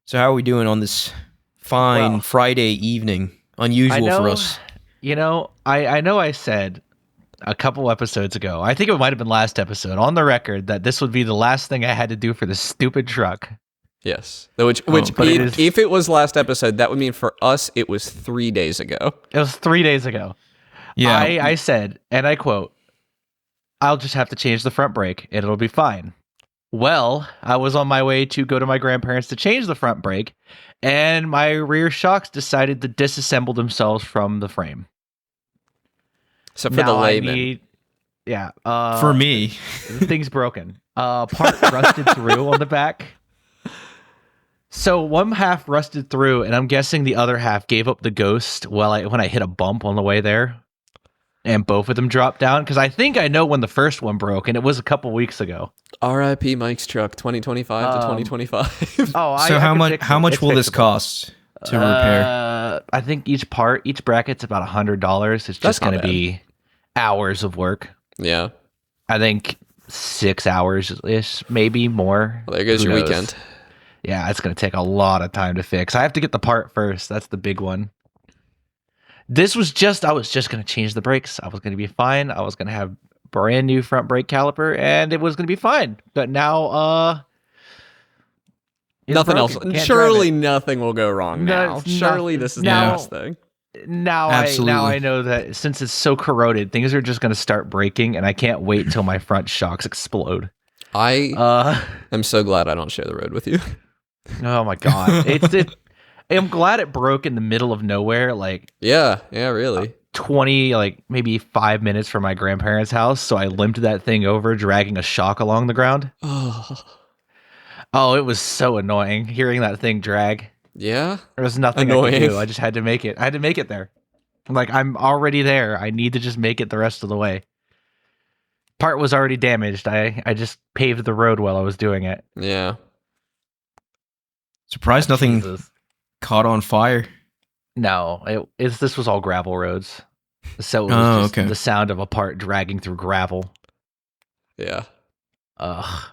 So how are we doing on this fine Well, Friday evening? I Unusual for know, us. I know I said a couple episodes ago, I think it might have been last episode, on the record that this would be the last thing I had to do for this stupid truck. Yes. Which But it is, if it was last episode, that would mean for us it was 3 days ago. it was 3 days ago. Yeah. I said, and I quote, I'll just have to change the front brake and it'll be fine. Well, I was on my way to go to my grandparents to change the front brake, and my rear shocks decided to disassemble themselves from the frame. So for the layman. Yeah. For me. The thing's broken. Part rusted through on the back. So one half rusted through, and I'm guessing the other half gave up the ghost when I hit a bump on the way there, and both of them dropped down. Because I think I know when the first one broke, and it was a couple weeks ago. R.I.P. Mike's truck, 2025 to 2025. So how much will this cost to repair? I think each bracket's about $100. It's That's just not going to bad. be hours of work. Yeah. I think 6 hours ish, maybe more. Well, there goes Who your knows? weekend. Yeah, it's going to take a lot of time to fix. I have to get the part first. That's the big one. I was just going to change the brakes. I was going to be fine. I was going to have brand new front brake caliper, and it was going to be fine. But now, it's Nothing broken. else. Can't drive Surely it. nothing will go wrong No, now. it's Surely nothing. this is Now- the last thing. Now Absolutely. I know that since it's so corroded, things are just going to start breaking, and I can't wait till my front shocks explode. I am so glad I don't share the road with you. Oh my god, I'm glad it broke in the middle of nowhere, like Yeah, really. 20, like maybe 5 minutes from my grandparents' house. So I limped that thing over, dragging a shock along the ground. Oh, Oh, it was so annoying hearing that thing drag. yeah. There was nothing I could Annoying. do. I just had to make it. I had to make it there. I'm already there. I need to just make it the rest of the way. Part was already damaged. I just paved the road while I was doing it. Yeah. Surprised nothing Jesus. caught on fire. No, this was all gravel roads. So it was Oh, just okay. the sound of a part dragging through gravel. Yeah. Ugh.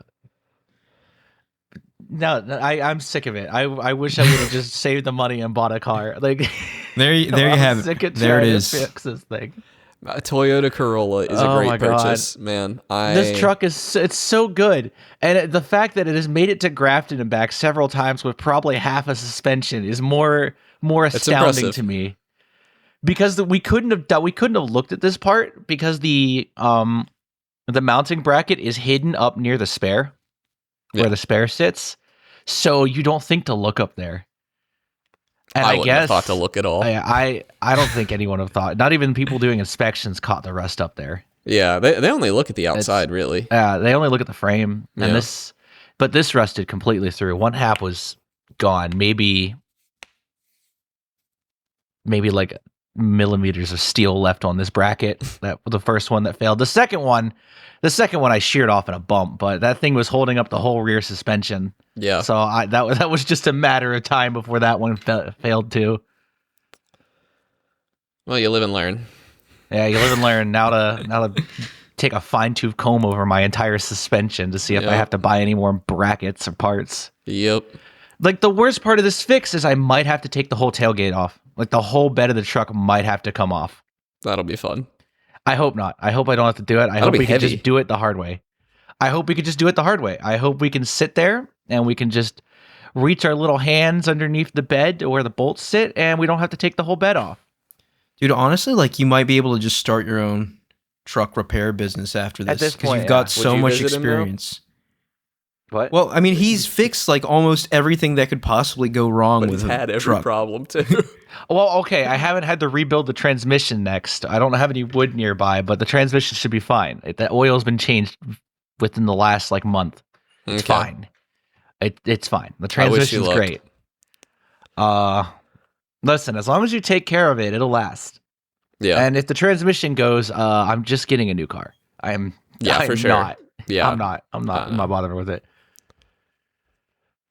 No, I'm sick of it. I wish I would have just saved the money and bought a car. Like There you I'm have sick it. of There it trying to is. fix this thing. A Toyota Corolla is a Oh my great God. purchase, man. This truck it's so good, and the fact that it has made it to Grafton and back several times with probably half a suspension is more astounding impressive. to me. Because we couldn't have looked at this part because the mounting bracket is hidden up near the spare, where Yeah. the spare sits, so you don't think to look up there. And I I wouldn't guess have thought to look at all. I don't think anyone have thought. Not even people doing inspections caught the rust up there. Yeah, they only look at the outside, really. They only look at the frame, and Yeah. this rusted completely through. One half was gone. Maybe like millimeters of steel left on this bracket. That was the first one that failed. The second one I sheared off in a bump, but that thing was holding up the whole rear suspension. Yeah. So that was just a matter of time before that one failed too. Well, you live and learn. Yeah, you live and learn. Now to take a fine tooth comb over my entire suspension to see if I Yep. have to buy any more brackets or parts. Yep. Like, the worst part of this fix is I might have to take the whole tailgate off. Like, the whole bed of the truck might have to come off. That'll be fun. I hope not. I hope I don't have to do it. I That'll hope be we can heavy. just do it the hard way. I hope we can sit there and we can just reach our little hands underneath the bed where the bolts sit, and we don't have to take the whole bed off. Dude, honestly, like you might be able to just start your own truck repair business after this. this Because point, you've got yeah. so Would you much visit him, though? experience. What? Well, I mean, he's fixed like almost everything that could possibly go wrong But with he's a had every truck. problem, too. Well, okay, I haven't had to rebuild the transmission next. I don't have any wood nearby, but the transmission should be fine. The oil's been changed within the last month. It's Okay. fine. It's fine. The I wish you transmission's luck. great. Listen, as long as you take care of it, it'll last. Yeah. And if the transmission goes, I'm just getting a new car. I'm for sure. Not. Yeah. I'm not bothering with it.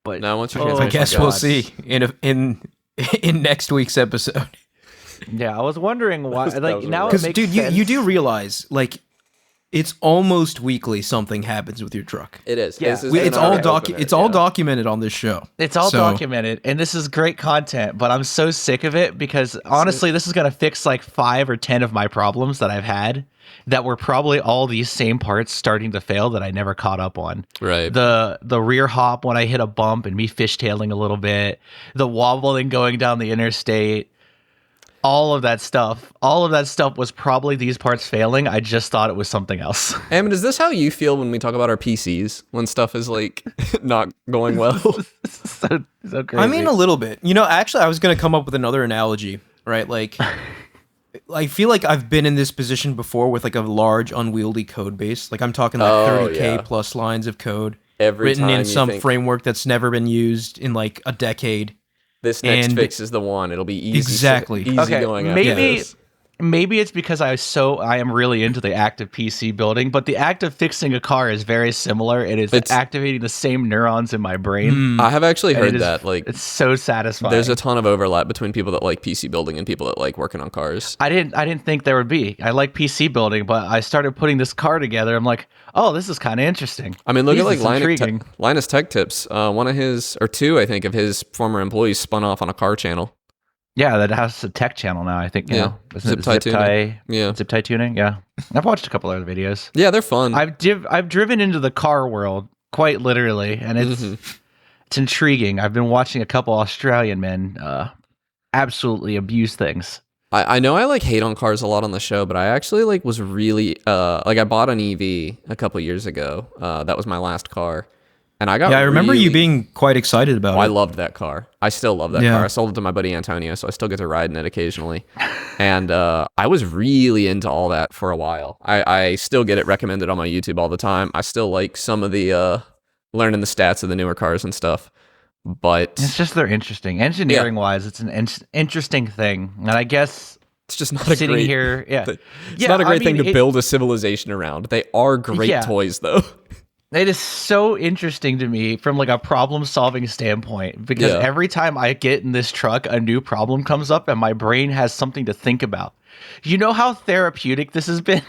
But Now, once your Oh, I transmission guess goes- we'll see in next week's episode. yeah, I was wondering why. That Like was now, it Because, makes dude, sense. you do realize, like, it's almost weekly something happens with your truck. It is. Yeah. It's all documented on this show. It's all So- documented, and this is great content, but I'm so sick of it because honestly, this is going to fix like 5 or 10 of my problems that I've had that were probably all these same parts starting to fail that I never caught up on. Right. The rear hop when I hit a bump and me fishtailing a little bit, the wobbling going down the interstate, all of that stuff was probably these parts failing. I just thought it was something else. Eamon, is this how you feel when we talk about our PCs when stuff is like not going well? so crazy. I mean, a little bit. Actually, I was going to come up with another analogy, right? Like, I feel like I've been in this position before with like a large, unwieldy code base. Like, I'm talking like 30K plus lines of code written in some framework that's never been used in like a decade. This next fix is the one. It'll be easy. Exactly. Easy going after this. Maybe it's because I am really into the act of PC building, but the act of fixing a car is very similar. It's activating the same neurons in my brain. I have actually heard that. Like, it's so satisfying. There's a ton of overlap between people that like PC building and people that like working on cars. I didn't think there would be. I like PC building, but I started putting this car together. I'm like, oh, this is kind of interesting. I mean, look at like Linus Tech Tips. One of his, or two, I think, of his former employees spun off on a car channel. Yeah, that has a tech channel now. I think. Zip tie tuning. Yeah, zip tie tuning. Yeah, I've watched a couple other videos. Yeah, they're fun. I've driven into the car world quite literally, and it's intriguing. I've been watching a couple Australian men absolutely abuse things. I know I like hate on cars a lot on the show, but I actually like was really like I bought an EV a couple years ago. That was my last car. And I remember you being quite excited about it. I loved that car. I still love that car. I sold it to my buddy Antonio, so I still get to ride in it occasionally. And I was really into all that for a while. I still get it recommended on my YouTube all the time. I still like some of the learning the stats of the newer cars and stuff. But it's just they're interesting. Engineering wise, it's an interesting thing. And I guess it's just not a sitting great, here. Yeah, it's not a great thing to build a civilization around. They are great toys, though. It is so interesting to me from like a problem solving standpoint because every time I get in this truck, a new problem comes up and my brain has something to think about. You know how therapeutic this has been?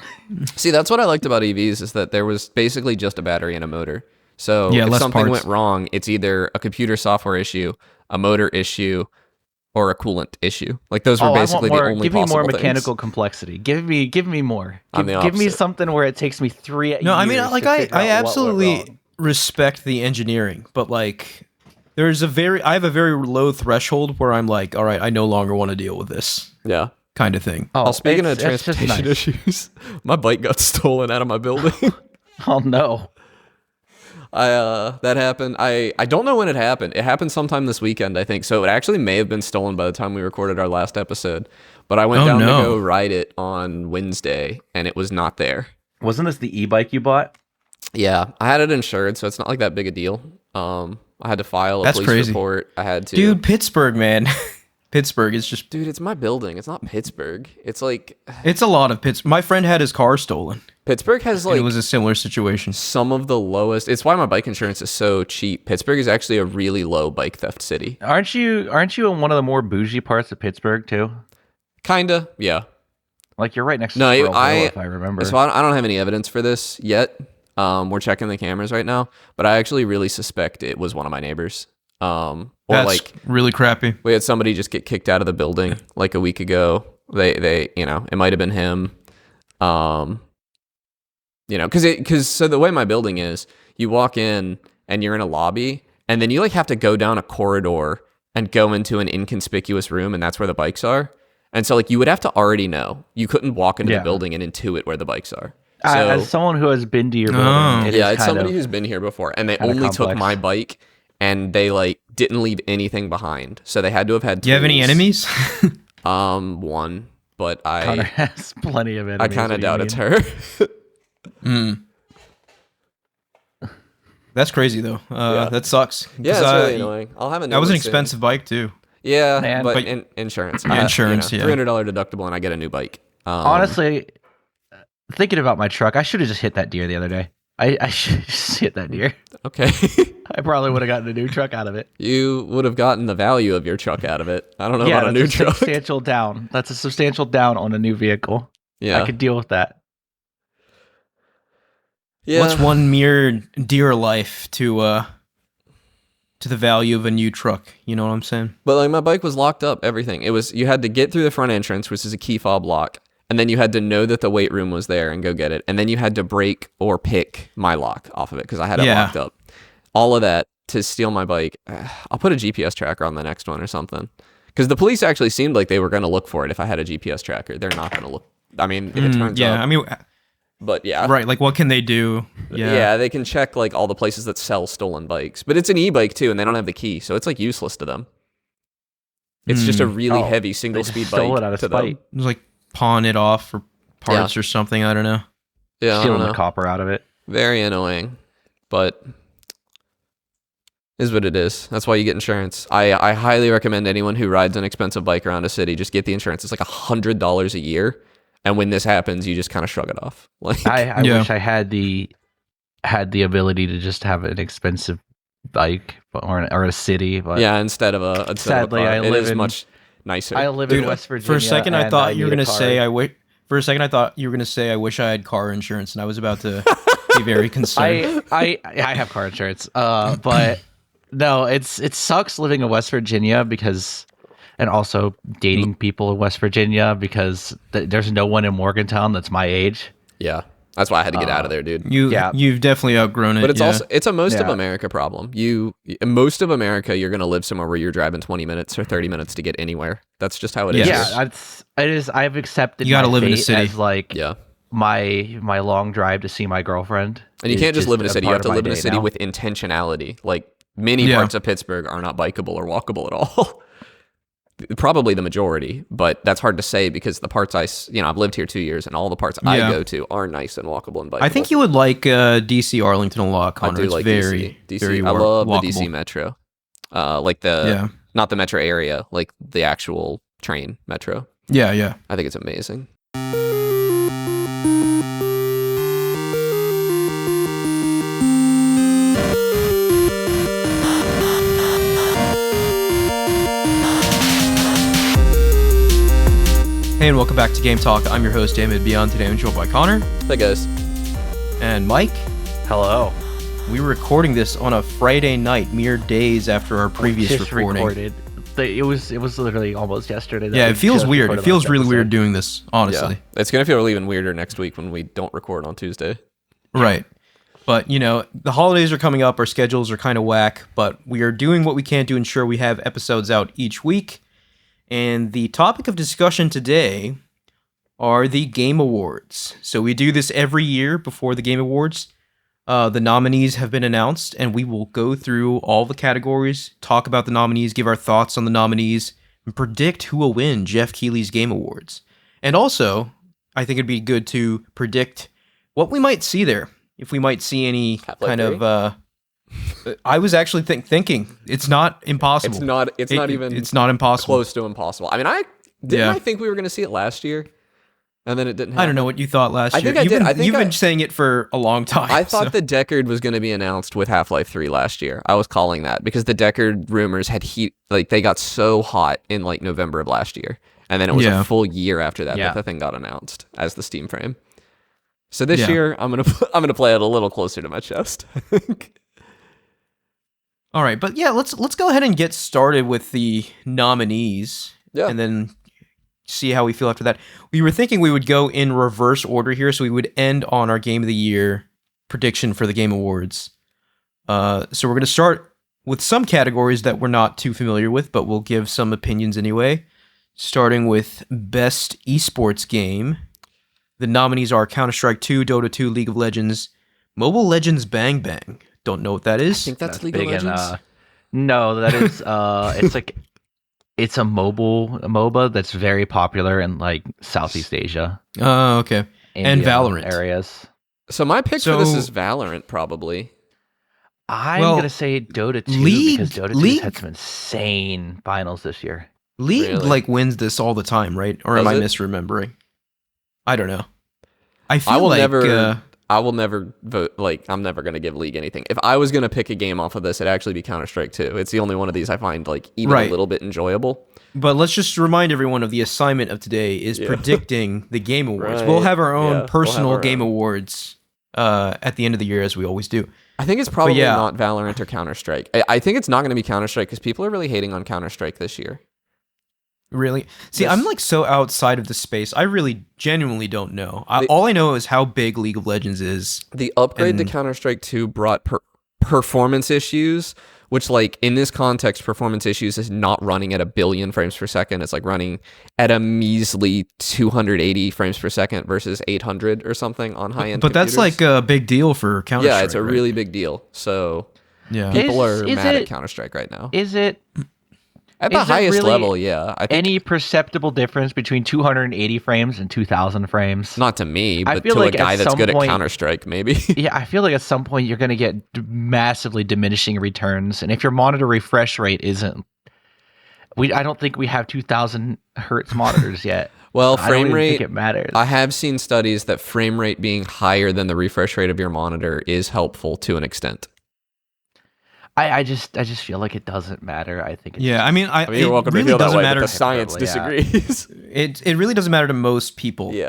See, that's what I liked about EVs is that there was basically just a battery and a motor. So if something went wrong, it's either a computer software issue, a motor issue, or a coolant issue. Like those were basically the only possible things. Give me more mechanical complexity. Give me more. Give me something where it takes me 3 years. No, I mean, like I absolutely respect the engineering, but like I have a very low threshold where I'm like, all right, I no longer want to deal with this. Yeah. Kind of thing. Oh, speaking of transportation issues, my bike got stolen out of my building. Oh no. That happened. I don't know when it happened. It happened sometime this weekend, I think. So it actually may have been stolen by the time we recorded our last episode. But I went down to go ride it on Wednesday, and it was not there. Wasn't this the e-bike you bought? Yeah, I had it insured, so it's not like that big a deal. I had to file a police report. I had to. Dude, Pittsburgh, man. Pittsburgh is just... Dude, it's my building. It's not Pittsburgh. It's like... It's a lot of Pittsburgh. My friend had his car stolen. Pittsburgh has like... It was a similar situation. Some of the lowest... It's why my bike insurance is so cheap. Pittsburgh is actually a really low bike theft city. Aren't you in one of the more bougie parts of Pittsburgh, too? Kinda, yeah. Like, you're right next to Squirrel Hill, if I remember. So I don't have any evidence for this yet. We're checking the cameras right now. But I actually really suspect it was one of my neighbors. That's like really crappy. We had somebody just get kicked out of the building like a week ago. They it might have been him. Because so the way my building is, you walk in and you're in a lobby, and then you like have to go down a corridor and go into an inconspicuous room, and that's where the bikes are. And so like you would have to already know. You couldn't walk into the building and intuit where the bikes are. So, as someone who has been to your building, it's somebody who's been here before, and they only took my bike. And they like didn't leave anything behind, so they had to have had. Do you have any enemies? One, but Connor has plenty of enemies. I kind of doubt it's her. That's crazy though. That sucks. Yeah, it's really annoying. I'll have a. That was an expensive bike too. Yeah, but insurance. Insurance. $300 deductible, and I get a new bike. Honestly, thinking about my truck, I should have just hit that deer the other day. I should just hit that deer. Okay. I probably would have gotten a new truck out of it. You would have gotten the value of your truck out of it. I don't know about a new truck. Substantial down. That's a substantial down on a new vehicle. Yeah. I could deal with that. Yeah. What's one mere dear life to the value of a new truck? You know what I'm saying? But like my bike was locked up, everything. It was, you had to get through the front entrance, which is a key fob lock, and then you had to know that the weight room was there and go get it. And then you had to break or pick my lock off of it because I had it locked up. All of that to steal my bike. I'll put a GPS tracker on the next one or something. Because the police actually seemed like they were going to look for it if I had a GPS tracker. They're not going to look. I mean, if it turns up. I mean, but yeah. Right, like what can they do? Yeah, they can check like all the places that sell stolen bikes. But it's an e-bike too, and they don't have the key, so it's like useless to them. It's just a really heavy single-speed bike stole it out of to spite. them. Just like pawn it off for parts or something. I don't know. Yeah, Stealing the copper out of it. Very annoying, but is what it is. That's why you get insurance. I highly recommend anyone who rides an expensive bike around a city, just get the insurance. It's like $100 a year. And when this happens, you just kind of shrug it off. Like I wish I had the ability to just have an expensive bike or a city. But yeah, instead of a sadly, car. I it live is in much nicer. I live in West Virginia. For a second, I thought you were gonna say I wish I had car insurance, and I was about to be very concerned. I have car insurance, but no, it sucks living in West Virginia because, and also dating people in West Virginia because there's no one in Morgantown that's my age. Yeah, that's why I had to get out of there, dude. You've definitely outgrown it. But it's a most of America problem. Most of America, you're gonna live somewhere where you're driving 20 minutes or 30 minutes to get anywhere. That's just how it is. Yeah, it is. I've accepted. You gotta live in a fate city. as like my long drive to see my girlfriend. And you can't just live in a city. You have to live in a city now. with intentionality. Like many parts of Pittsburgh are not bikeable or walkable at all. Probably the majority, but that's hard to say because the parts I've lived here 2 years and all the parts I go to are nice and walkable and bikeable. I think you would like DC Arlington a lot, Connor. I do it's like very, DC. very I love walkable. the DC Metro. Like not the metro area, like the actual train metro. Yeah. I think it's amazing. Hey, and welcome back to Game Talk. I'm your host, David Beyond. Today I'm joined by Connor. Hey guys. And Mike. Hello. We were recording this on a Friday night, mere days after our previous recording. It was literally almost yesterday. Yeah, it feels weird. It feels really weird doing this, honestly. Yeah. It's going to feel even weirder next week when we don't record on Tuesday. Right. But, the holidays are coming up. Our schedules are kind of whack, but we are doing what we can to ensure we have episodes out each week. And the topic of discussion today are the Game Awards. So we do this every year before the Game Awards. The nominees have been announced, and we will go through all the categories, talk about the nominees, give our thoughts on the nominees, and predict who will win Jeff Keighley's Game Awards. And also, I think it'd be good to predict what we might see there. If we might see any kind of... I was actually thinking it's not impossible. It's not even impossible. Close to impossible. I mean, I think we were going to see it last year, and then it didn't happen. I don't know what you thought last year. You've been saying it for a long time. I thought the Deckard was going to be announced with Half-Life 3 last year. I was calling that because the Deckard rumors had they got so hot in like November of last year, and then it was a full year after that that the thing got announced as the Steam frame. So this year, I'm gonna play it a little closer to my chest. All right, but let's go ahead and get started with the nominees, and then see how we feel after that. We were thinking we would go in reverse order here, so we would end on our Game of the Year prediction for the Game Awards. So we're going to start with some categories that we're not too familiar with, but we'll give some opinions anyway. Starting with Best Esports Game. The nominees are Counter-Strike 2, Dota 2, League of Legends, Mobile Legends Bang Bang. Don't know what that is. I think that's League of Legends. No, that is it's a MOBA that's very popular in like Southeast Asia. Oh, okay. India and Valorant areas. So my pick for this is Valorant, probably. I'm gonna say Dota 2 because Dota 2 had some insane finals this year. League wins this all the time, right? Or am I misremembering? I don't know. I will never vote. Like, I'm never gonna give League anything. If I was gonna pick a game off of this, it'd actually be Counter-Strike 2. It's the only one of these I find like even a little bit enjoyable. But let's just remind everyone of the assignment of today is predicting the Game Awards. We'll have our own personal Game Awards at the end of the year, as we always do. I think it's probably not Valorant or Counter-Strike. I think it's not going to be Counter-Strike because people are really hating on Counter-Strike this year. Really? See, I'm like so outside of the space. I really genuinely don't know. All I know is how big League of Legends is. The upgrade to Counter-Strike 2 brought performance issues, which like in this context, performance issues is not running at 1 billion frames per second. It's like running at a measly 280 frames per second versus 800 or something on high-end But computers. that's like a big deal for Counter-Strike. Yeah, it's a really big deal. So yeah, people are mad at Counter-Strike right now. Is it... At the highest level, yeah. I think any perceptible difference between 280 frames and 2,000 frames? Not to me, but to a guy that's good at Counter-Strike, maybe. Yeah, I feel like at some point you're going to get massively diminishing returns. And if your monitor refresh rate isn't... I don't think we have 2,000 hertz monitors yet. Well, I frame don't rate... think it matters. I have seen studies that frame rate being higher than the refresh rate of your monitor is helpful to an extent. I just feel like it doesn't matter. I think. I mean, you're welcome to feel that way, but the science disagrees. It really doesn't matter to most people. Yeah.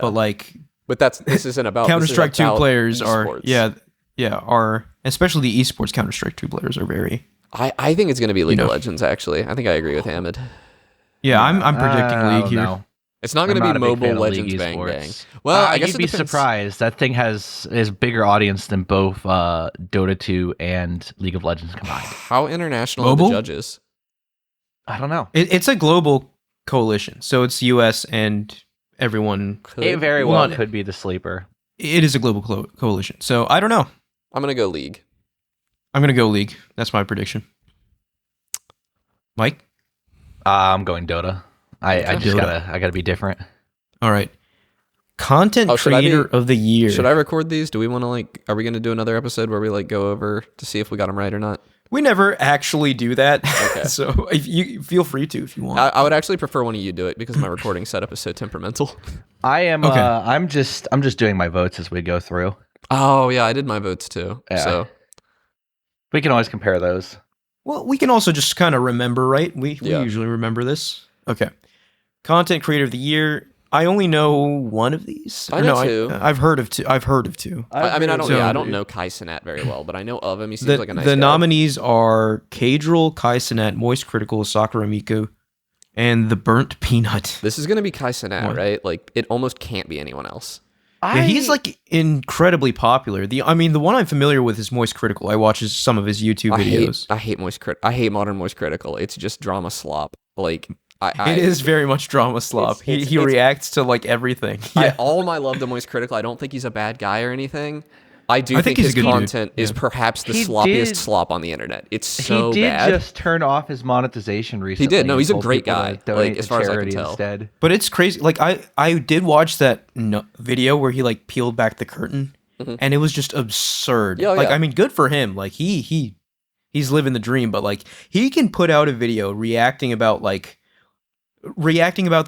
But this isn't about Counter-Strike 2 players esports. are especially the esports Counter-Strike 2 players are very. I think it's going to be League of Legends. Actually, I think I agree with Hamid. Yeah, I'm predicting League here. No. It's not going to be Mobile Legends Bang Bang. Well, I guess you'd be surprised. That thing has a bigger audience than both Dota 2 and League of Legends combined. How international are the judges? I don't know. It's a global coalition, so it's US and everyone. It very well could be the sleeper. It is a global coalition, so I don't know. I'm going to go League. I'm going to go League. That's my prediction. Mike? I'm going Dota. I gotta be different. All right. Content creator of the year. Should I record these? Do we want to are we going to do another episode where we go over to see if we got them right or not? We never actually do that. Okay. So if you feel free to if you want. I would actually prefer one of you do it because my recording setup is so temperamental. I am I'm just doing my votes as we go through. Oh yeah, I did my votes too. Yeah. So we can always compare those. Well, we can also just kind of remember, right? We usually remember this. Okay. Content creator of the year. I only know one of these. I know two. I've heard of two. I don't know Kai Cenat very well, but I know of him. He seems like a nice guy. The nominees are Cadril, Kai Cenat, Moist Critical, Sakura Miko, and The Burnt Peanut. This is going to be Kai Cenat, right? Like, it almost can't be anyone else. He's like incredibly popular. The one I'm familiar with is Moist Critical. I watch some of his YouTube videos. I hate Moist Critical. I hate modern Moist Critical. It's just drama slop. Like, it is very much drama slop. He reacts to like everything. All my love to Moist Critical. I don't think he's a bad guy or anything. I think his content is perhaps the sloppiest slop on the internet. It's so bad. He did just turn off his monetization recently. He did. No, he's a great guy. Like, as far as I can tell. Instead. But it's crazy. Like I did watch that video where he like peeled back the curtain, and it was just absurd. Yeah, I mean, good for him. Like he's living the dream. But like he can put out a video reacting about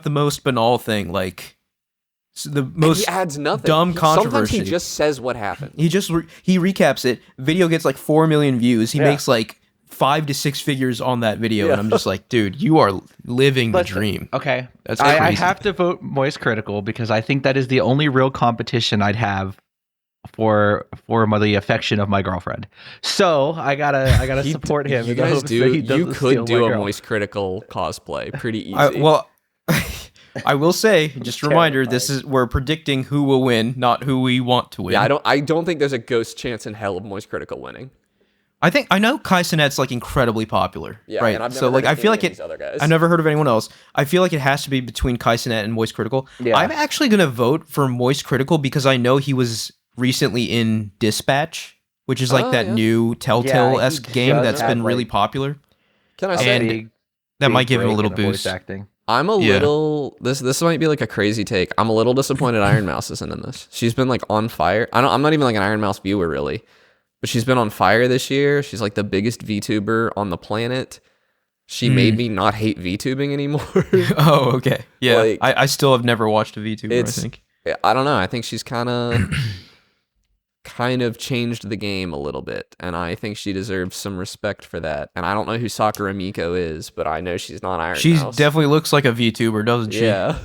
the most banal thing, like the most he adds nothing. Dumb controversy. Sometimes he just says what happened. He just he recaps it. Video gets like 4 million views. He makes like 5 to 6 figures on that video, and I'm just like, dude, you are living the dream. Okay, that's crazy. I have to vote Moist Critical because I think that is the only real competition I'd have for the affection of my girlfriend. So I gotta support him. You guys do. You could do a Moist Critical cosplay pretty easy. I will say, just a reminder, we're predicting who will win, not who we want to win. Yeah, I don't think there's a ghost chance in hell of Moist Critical winning. I know Kai Cenat's like incredibly popular, right? And I've never heard of any of these other guys. I've never heard of anyone else. I feel like it has to be between Kai Cenat and Moist Critical. Yeah. I'm actually gonna vote for Moist Critical because I know he was recently in Dispatch, which is like that new Telltale-esque game that's been really popular. Can I say that might give him a little boost? I'm a little this might be like a crazy take. I'm a little disappointed Iron Mouse isn't in this. She's been like on fire. I'm not even like an Iron Mouse viewer really, but she's been on fire this year. She's like the biggest VTuber on the planet. She made me not hate VTubing anymore. Oh, okay. Yeah. Like, I still have never watched a VTuber, I think. I don't know. I think she's kind of changed the game a little bit, and I think she deserves some respect for that. And I don't know who Sakura Miko is, but I know she's not Iron Mouse. She definitely looks like a VTuber, doesn't she? Yeah.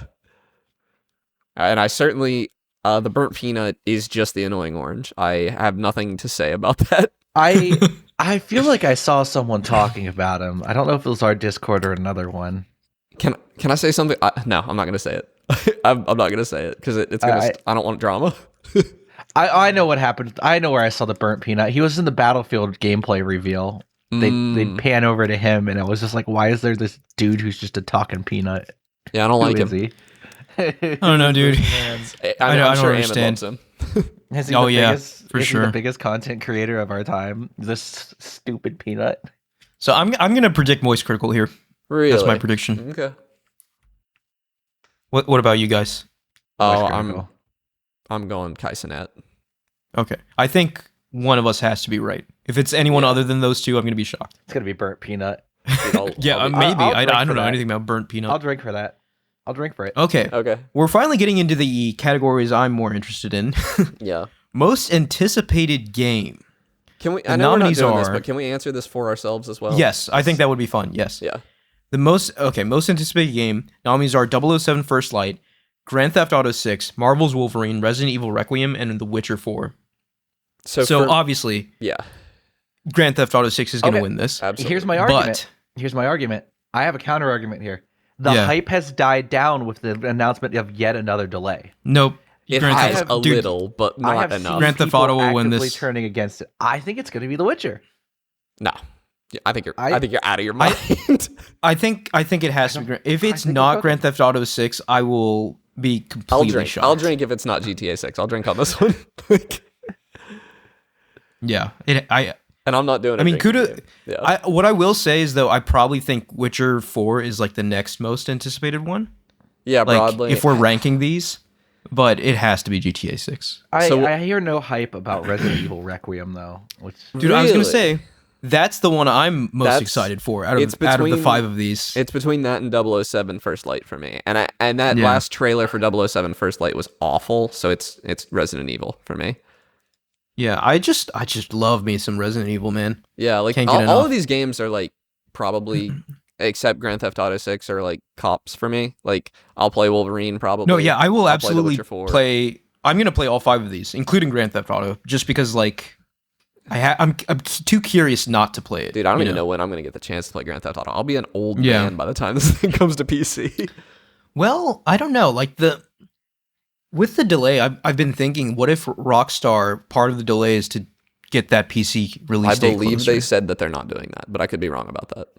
And I certainly The burnt peanut is just the annoying orange. I have nothing to say about that. I feel like I saw someone talking about him. I don't know if it was our Discord or another one. Can I say something? No, I'm not gonna say it. I'm not gonna say it because it's gonna. I don't want drama. I know what happened. I know where I saw the burnt peanut. He was in the Battlefield gameplay reveal. They pan over to him, and it was just like, why is there this dude who's just a talking peanut? Yeah, I don't like him. He? I don't know, dude. I don't sure understand. Him. Is he for sure. the biggest content creator of our time? This stupid peanut. So I'm gonna predict Moist Critical here. Really? That's my prediction. Okay. What about you guys? Oh, I'm going Kaisenet. Okay. I think one of us has to be right. If it's anyone other than those two, I'm gonna be shocked. It's gonna be burnt peanut. Dude, maybe. I don't know anything about burnt peanut. I'll drink for that. I'll drink for it. Okay. We're finally getting into the categories I'm more interested in. Yeah. Most anticipated game. Can we? I know we're not doing this, but can we answer this for ourselves as well? Yes, I think that would be fun. Yes. Yeah. The most anticipated game. Nominees are 007 First Light, Grand Theft Auto 6, Marvel's Wolverine, Resident Evil Requiem, and The Witcher 4. So obviously, yeah, Grand Theft Auto 6 is going to win this. Absolutely. Here's my argument. I have a counter argument here. The hype has died down with the announcement of yet another delay. Nope. It has a little, but not enough. Grand Theft Auto will win this. Turning against it. I think it's going to be The Witcher. No. I think you're out of your mind. I think it has to be. If it's not Grand Theft Auto 6, I will be completely shocked. I'll drink if it's not GTA 6. I'll drink on this one. Yeah. And I'm not doing it. I mean, what I will say is, though, I probably think Witcher 4 is like the next most anticipated one. Yeah, like, broadly. If we're ranking these, but it has to be GTA 6. I hear no hype about Resident Evil Requiem, though. Dude, I was going to say, that's the one I'm most excited for out of the 5 of these. It's between that and 007 First Light for me. And that last trailer for 007 First Light was awful, so it's Resident Evil for me. Yeah, I just love me some Resident Evil, man. Yeah, like all of these games are like probably except Grand Theft Auto 6 are like cops for me. Like I'll play Wolverine probably. No, yeah, I will absolutely play. I'm gonna play all 5 of these, including Grand Theft Auto, just because like I'm too curious not to play it. Dude, I don't even know when I'm gonna get the chance to play Grand Theft Auto. I'll be an old man by the time this thing comes to PC. Well, I don't know. Like with the delay, I've been thinking, what if Rockstar, part of the delay is to get that PC release date closer? I believe they said that they're not doing that, but I could be wrong about that.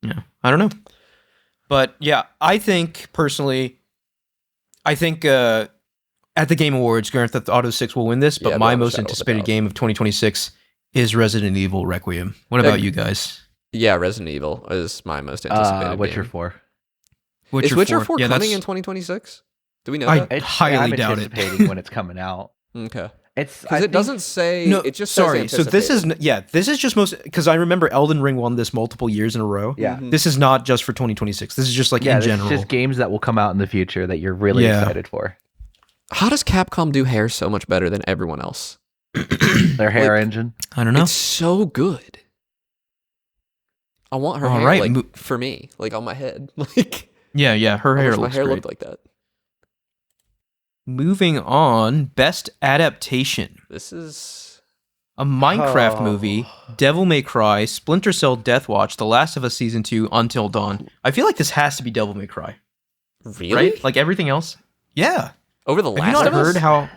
Yeah, I don't know. But yeah, I think personally, at the Game Awards, Grand Theft Auto 6 will win this, but my most anticipated game of 2026 is Resident Evil Requiem. What about you guys? Yeah, Resident Evil is my most anticipated Witcher game. 4. Is Witcher 4 coming in 2026? Do we know that? I highly doubt it. I'm anticipating when it's coming out. Okay. Because it doesn't say. No, it just sorry. says So this is just most because I remember Elden Ring won this multiple years in a row. Yeah. This is not just for 2026. This is just like in general. It's just games that will come out in the future that you're really excited for. How does Capcom do hair so much better than everyone else? Their hair engine. I don't know. It's so good. I want her hair for me, like on my head. Like yeah, her hair looks great. Looked like that. Moving on, best adaptation. This is a Minecraft movie, Devil May Cry, Splinter Cell Deathwatch, The Last of Us Season 2, Until Dawn. I feel like this has to be Devil May Cry. Really? Right? Like everything else? Yeah. Over The Last of Us? Have you not heard how...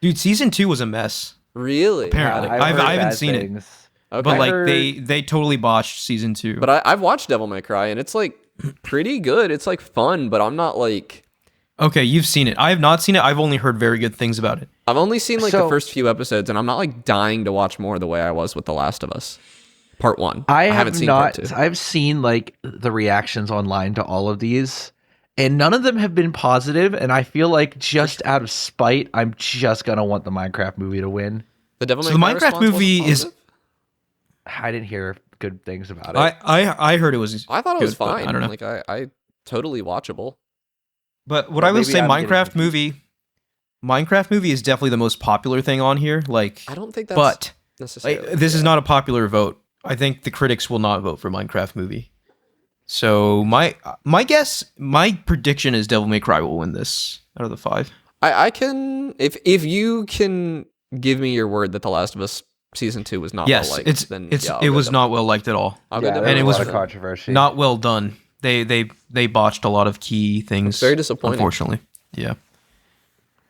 Dude, Season 2 was a mess. Really? Apparently. I haven't seen it. Okay. But like they totally botched Season 2. But I've watched Devil May Cry, and it's like pretty good. It's like fun, but I'm not like... Okay, you've seen it. I have not seen it. I've only heard very good things about it. I've only seen like the first few episodes, and I'm not like dying to watch more the way I was with The Last of Us. Part 1. I haven't seen Part 2. I've seen like the reactions online to all of these, and none of them have been positive, and I feel like just out of spite, I'm just going to want the Minecraft movie to win. The Devil May Cry Minecraft movie is... I didn't hear good things about it. I heard it was I thought it was fine. I don't know. Like I totally watchable. But what I will say, Minecraft movie is definitely the most popular thing on here. Like, I don't think that's necessarily. This is not a popular vote. I think the critics will not vote for Minecraft movie. So my prediction is Devil May Cry will win this out of the 5. I can if you can give me your word that The Last of Us season 2 was not well liked. It was not well liked at all. And it was a lot of controversy. Not well done. They botched a lot of key things. It's very disappointing. Unfortunately, yeah.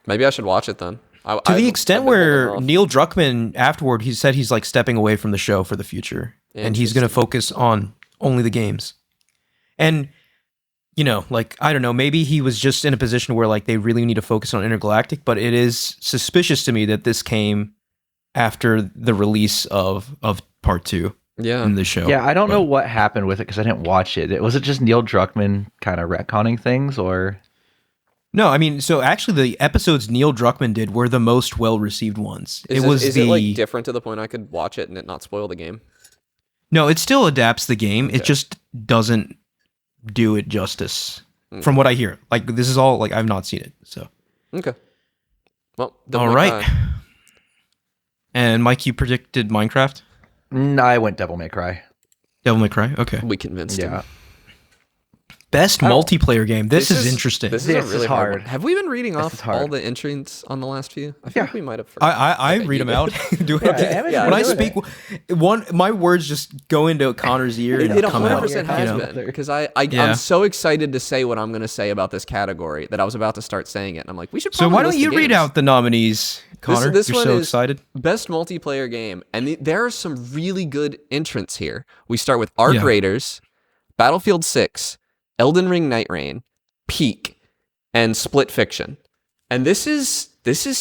Maybe I should watch it then. To the extent where Neil Druckmann afterward, he said he's like stepping away from the show for the future, and he's going to focus on only the games. And you know, like I don't know, maybe he was just in a position where like they really need to focus on Intergalactic, but it is suspicious to me that this came after the release of part 2 in the show. Yeah, I don't know what happened with it because I didn't watch it. Was it just Neil Druckmann kind of retconning things, or? No, I mean, so actually the episodes Neil Druckmann did were the most well-received ones. Is it like different to the point I could watch it and it not spoil the game? No, it still adapts the game. Okay. It just doesn't do it justice from what I hear. Like, this is all, like, I've not seen it, so. Okay. Well, all right. And Mike, you predicted Minecraft? No, I went Devil May Cry. Devil May Cry? Okay. We convinced him. Best multiplayer game. This is interesting. This is a really hard one. Have we been reading off all the entries on the last few? I think we might have. I read them out. When I speak, my words just go into Connor's ear and come out. It 100% has been. Because I'm so excited to say what I'm going to say about this category that I was about to start saying it. And I'm like, we should probably So why don't you read out the nominees, Connor? This You're one so is excited. Best multiplayer game. And there are some really good entrants here. We start with Arc Raiders, Battlefield 6, Elden Ring Night Reign, Peak, and Split Fiction. And this is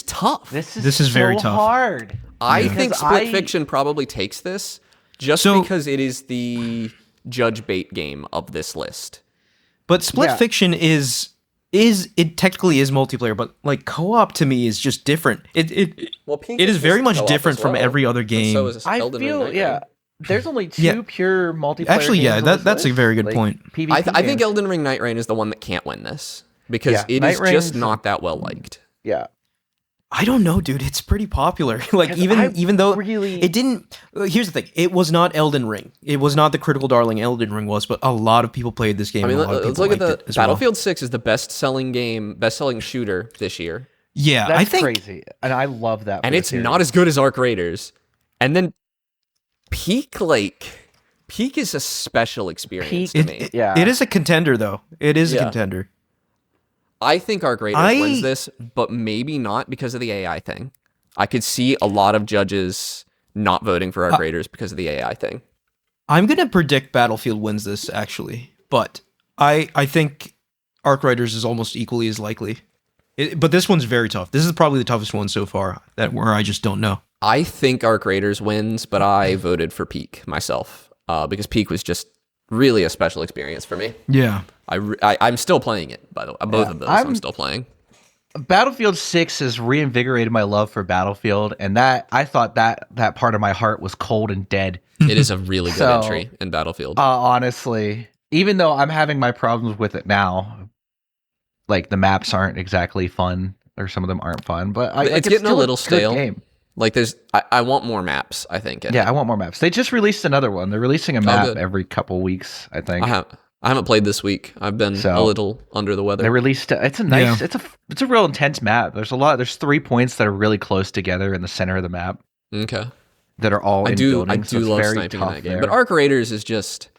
tough. This is so very tough. Hard. I think Split Fiction probably takes this just because it is the judge bait game of this list. But Split Fiction is it technically is multiplayer, but like co-op to me is just different. It is very much different from every other game. So is Elden Ring Night Reign. There's only two pure multiplayer Actually, games that's a very good point. I think Elden Ring Night Reign is the one that can't win this because it is just not that well liked. Yeah. I don't know, dude. It's pretty popular. Like even though it didn't. Here's the thing: it was not Elden Ring. It was not the critical darling Elden Ring was, but a lot of people played this game. I mean, let's look at the Battlefield 6 is the best-selling shooter this year. Yeah, that's crazy, and I love that. And it's not as good as Arc Raiders. And then Peak is a special experience to me. It is a contender, though. It is a contender. I think Arc Raiders wins this, but maybe not because of the AI thing. I could see a lot of judges not voting for Arc Raiders because of the AI thing. I'm going to predict Battlefield wins this, actually. But I think Arc Raiders is almost equally as likely. But this one's very tough. This is probably the toughest one so far, where I just don't know. I think Arc Raiders wins, but I voted for Peak myself because Peak was just really a special experience for me. Yeah. I'm still playing it, by the way. Both of those I'm still playing. Battlefield 6 has reinvigorated my love for Battlefield, and I thought that part of my heart was cold and dead. It is a really good entry in Battlefield. Honestly, even though I'm having my problems with it now, like the maps aren't exactly fun, or some of them aren't fun, but it's getting a little stale. Game. Like I want more maps, I think. I want more maps. They just released another one. They're releasing a map every couple weeks, I think. I haven't played this week. I've been a little under the weather. They released it's a nice it's a real intense map. There's 3 points that are really close together in the center of the map. Okay. That are all in buildings. I do love sniping in that game. But Arc Raiders is just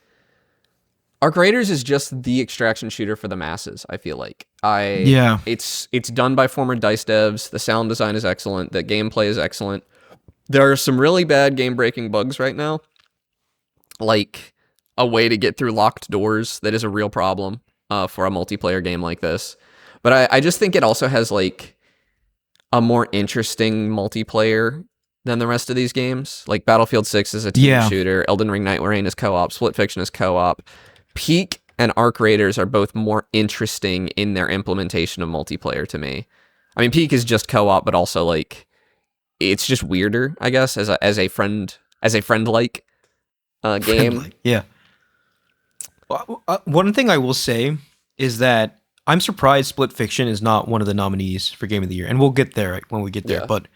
the extraction shooter for the masses, I feel like. It's done by former DICE devs. The sound design is excellent. The gameplay is excellent. There are some really bad game-breaking bugs right now. Like a way to get through locked doors that is a real problem for a multiplayer game like this. But I just think it also has like a more interesting multiplayer than the rest of these games. Like Battlefield 6 is a team shooter. Elden Ring Night Reign is co-op. Split Fiction is co-op. Peak and Arc Raiders are both more interesting in their implementation of multiplayer to me. I mean, Peak is just co-op, but also like it's just weirder, I guess, as a friend-like game. Yeah. One thing I will say is that I'm surprised Split Fiction is not one of the nominees for Game of the Year, and we'll get there when we get there. But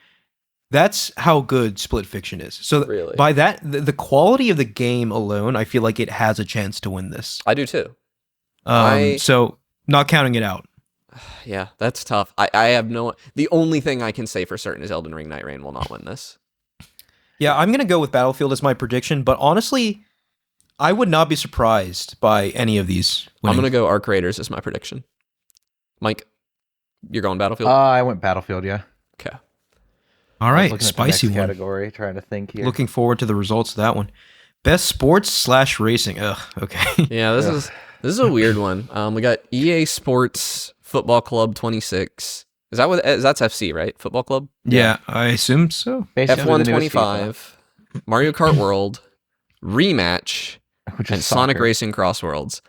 that's how good Split Fiction is. So by that, the quality of the game alone, I feel like it has a chance to win this. I do too. So not counting it out. Yeah, that's tough. I have no. The only thing I can say for certain is Elden Ring Night Rain will not win this. Yeah, I'm gonna go with Battlefield as my prediction, but honestly, I would not be surprised by any of these winning. I'm gonna go Arc Raiders as my prediction. Mike, you're going Battlefield? I went Battlefield, yeah. Okay. All right, spicy one. Category, trying to think here. Looking forward to the results of that one. Best sports / racing. Ugh, okay. Yeah, this is a weird one. We got EA Sports Football Club 26. Is that that's FC, right? Football Club? Yeah, I assume so. F1 25, Mario Kart World, Rematch, and Sonic Racing Cross Worlds.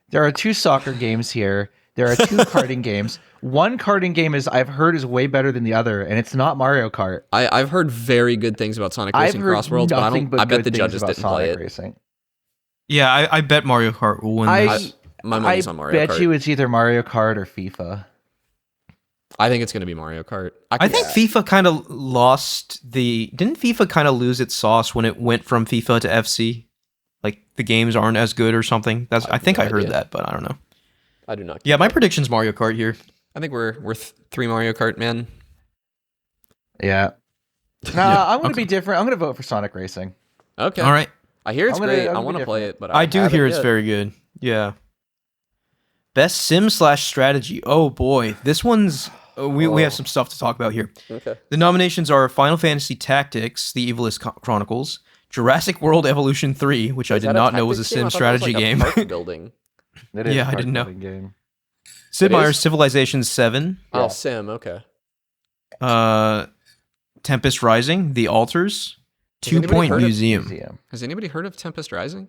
There are 2 soccer games here. There are 2 karting games. One karting game I've heard is way better than the other, and it's not Mario Kart. I've heard very good things about Sonic Racing Cross Worlds, but I bet the judges didn't play it. Racing. Yeah, I bet Mario Kart will win this. My money's on Mario Kart. I bet you it's either Mario Kart or FIFA. I think it's going to be Mario Kart. I think FIFA kind of lost Didn't FIFA kind of lose its sauce when it went from FIFA to FC? Like the games aren't as good or something. I think I heard that, but I don't know. I do not. Yeah, my prediction's Mario Kart here. I think we're 3 Mario Kart men. Yeah. I'm going to be different. I'm going to vote for Sonic Racing. Okay. All right. I hear it's great. I want to play it, but I do hear it's very good. Yeah. Best sim / strategy. Oh boy, this one's we have some stuff to talk about here. Okay. The nominations are Final Fantasy Tactics: The Evilest Chronicles, Jurassic World Evolution 3, which I did not know was a sim strategy game. Building. Yeah, I didn't know. Game. Sid Meier's Civilization 7. Oh, yeah. Sim. Okay. Tempest Rising: The Altars, 2 Point Museum. Has anybody heard of Tempest Rising?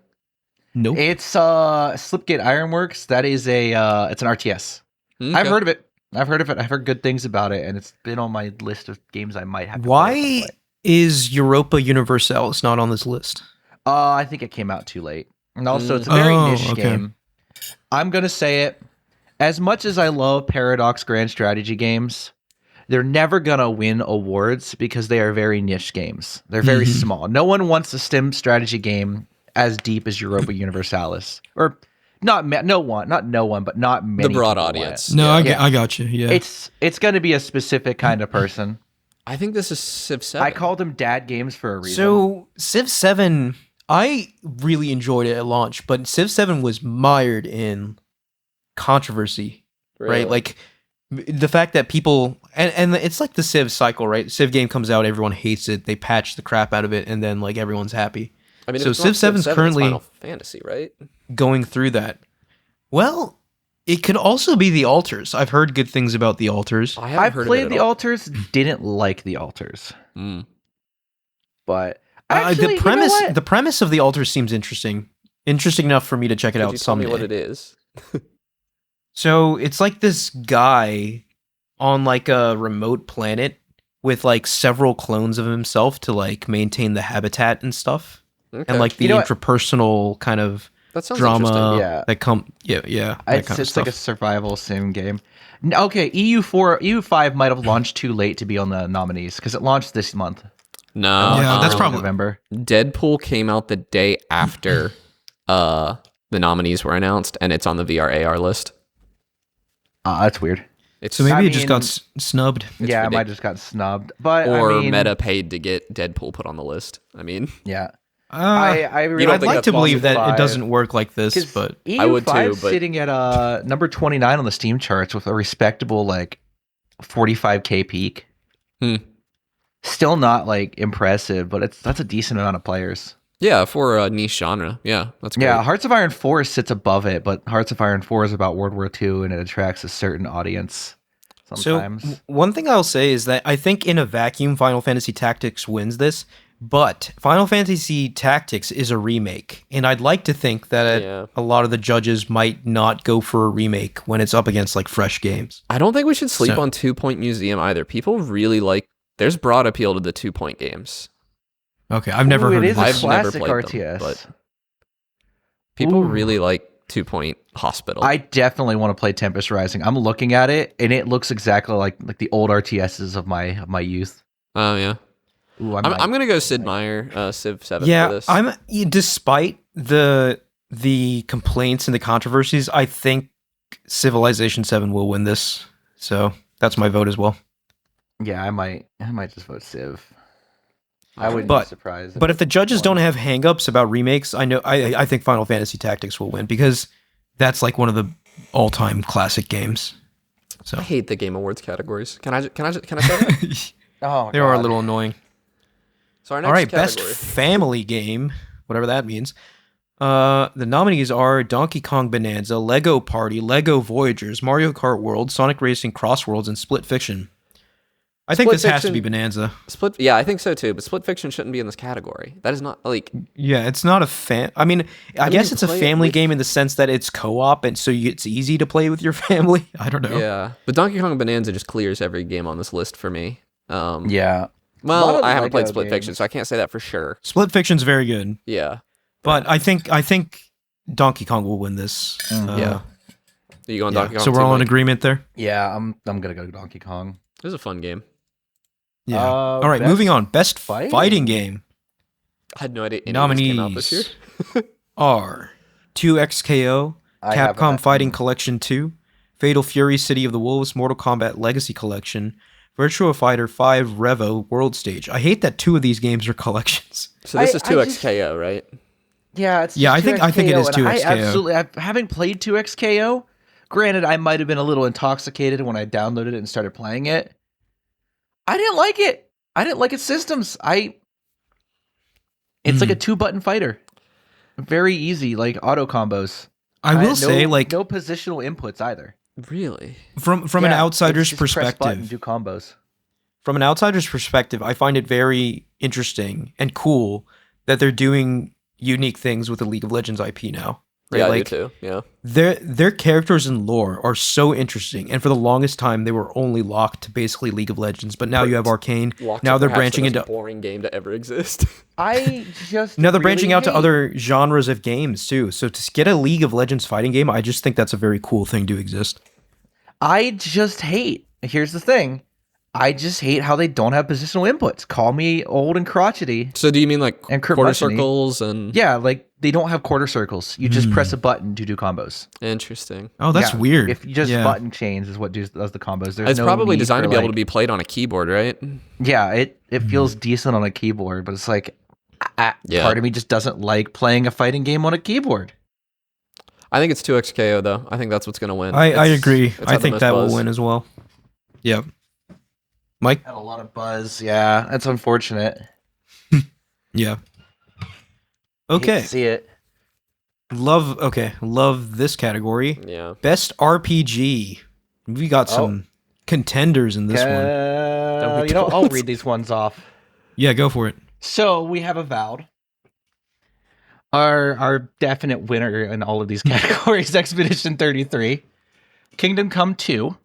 Nope. It's Slipgate Ironworks. That is it's an RTS. Okay. I've heard of it. I've heard good things about it, and it's been on my list of games I might have to Why is Europa Universalis not on this list? I think it came out too late. And also, it's a very niche game. I'm going to say it. As much as I love Paradox Grand Strategy games, they're never going to win awards because they are very niche games. They're very small. No one wants a STEM strategy game as deep as Europa Universalis. Or not no one, but not many. The broad audience. No, I got you. Yeah. It's going to be a specific kind of person. I think this is Civ 7. I called them dad games for a reason. So, Civ 7, I really enjoyed it at launch, but Civ 7 was mired in controversy, Really? right? Like, the fact that people... And it's like the Civ cycle, right? Civ game comes out, everyone hates it, they patch the crap out of it, and then, like, everyone's happy. I mean, so Civ 7's currently Final Fantasy, right? Going through that. Well, it could also be the Altars. I've heard good things about the Altars. I played the Altars, didn't like the Altars. But actually, the premise of the Altars seems interesting. Interesting enough for me to check it out someday. Tell me what it is. So it's like this guy on like a remote planet with like several clones of himself to like maintain the habitat and stuff. Okay. And like the interpersonal kind of drama that It's like a survival sim game. Okay, EU5 might have launched too late to be on the nominees because it launched this month. No, that's probably November. Deadpool came out the day after the nominees were announced, and it's on the VR AR list. That's weird. So maybe it just got snubbed. Yeah, it might just got snubbed. But or Meta paid to get Deadpool put on the list. I mean, yeah. I'd like to believe that it doesn't work like this, but EU5 I would too. But sitting at number 29 on the Steam charts with a respectable like 45k peak. Still not like impressive, but that's a decent amount of players. Yeah, for a niche genre. Yeah, that's great. Yeah, Hearts of Iron 4 sits above it, but Hearts of Iron 4 is about World War II and it attracts a certain audience sometimes. So one thing I'll say is that I think in a vacuum, Final Fantasy Tactics wins this, but Final Fantasy Tactics is a remake, and I'd like to think that a lot of the judges might not go for a remake when it's up against like fresh games. I don't think we should sleep on 2 Point Museum either. People really like. There's broad appeal to the 2 Point games. Okay, I've never heard of it. I've never played RTS. Them, but people really like 2 Point Hospital. I definitely want to play Tempest Rising. I'm looking at it, and it looks exactly like the old RTSs of my youth. Oh yeah. Ooh, I'm gonna go Sid Meier, Civ 7 for this. Despite the complaints and the controversies, I think Civilization 7 will win this. So that's my vote as well. Yeah, I might just vote Civ. I wouldn't But- be surprised. But if the judges won. don't have hangups about remakes, I think Final Fantasy Tactics will win because that's like one of the all-time classic games. So I hate the Game Awards categories. Can I say that? Oh, they are a God. little annoying. So our next All right, category. best family game, whatever that means. The nominees are Donkey Kong Bonanza, Lego Party, Lego Voyagers, Mario Kart World, Sonic Racing Cross Worlds, and Split Fiction. I think Split this has to Fiction- be Bonanza. Yeah, I think so too. But Split Fiction shouldn't be in this category. That is not like. Yeah, it's not a I mean, I guess you it's a play it family with- game in the sense that it's co-op, and so it's easy to play with your family. I don't know. Yeah, but Donkey Kong Bonanza just clears every game on this list for me. Yeah. A lot Well, of I haven't played Lego Split Fiction, games. so I can't say that for sure. Split Fiction's very good, Yeah. but I think Donkey Kong will win this. Yeah. Are you going yeah. Donkey Kong? So we're too, all in Mike? agreement there. Yeah, I'm gonna go Donkey Kong. It was a fun game. Yeah. All right, best moving on. Best fighting? fighting game I had no idea any of these came out this year. nominees are 2XKO, I have Capcom a- Fighting Collection 2, Fatal Fury City of the Wolves, Mortal Kombat Legacy Collection, Virtua Fighter 5 Revo World Stage. I hate that 2 of these games are collections. So this I- is I 2XKO, right? Yeah, it's Yeah, just I think it is 2XKO, and 2XKO. having played 2XKO, granted, I might have been a little intoxicated when I downloaded it and started playing it. I didn't like it. I didn't like its systems. It's like a 2-button fighter. Very easy, like auto combos. I will say, like, no positional inputs either. Really? from an Yeah, outsider's it's just press button, perspective, do combos. from an outsider's perspective, I find it very interesting and cool that they're doing unique things with the League of Legends IP now. Right? Yeah, I like, do too. Yeah. their characters and lore are so interesting, and for the longest time they were only locked to basically League of Legends. But now you have Arcane. Locked Now to they're perhaps branching the most into boring game to ever exist. I just now they're branching really out to hate- other genres of games too. So to get a League of Legends fighting game, I just think that's a very cool thing to exist. I just hate. Here's the thing. I just hate how they don't have positional inputs. Call me old and crotchety. So do you mean like And quarter Kerbushy. circles and? Yeah, like they don't have quarter circles. You just press a button to do combos. Interesting. Oh, that's Yeah, weird. If you just yeah. button chains is what does the combos. There's It's no probably need designed to for, be able like- to be played on a keyboard, right? Yeah, it feels decent on a keyboard, but it's like Yeah. part of me just doesn't like playing a fighting game on a keyboard. I think it's 2XKO though. I think that's what's gonna win. I It's- agree. it's I had the think most that buzz. will win as well. Yep. Mike? Had a lot of buzz. Yeah, that's unfortunate. Yeah. Hate Okay. to see it. Love this category. Yeah. Best RPG. We got some contenders in this one. we You know, I'll don't. read these ones off. Yeah, go for it. So we have Avowed. Our definite winner in all of these categories: Expedition 33, Kingdom Come 2,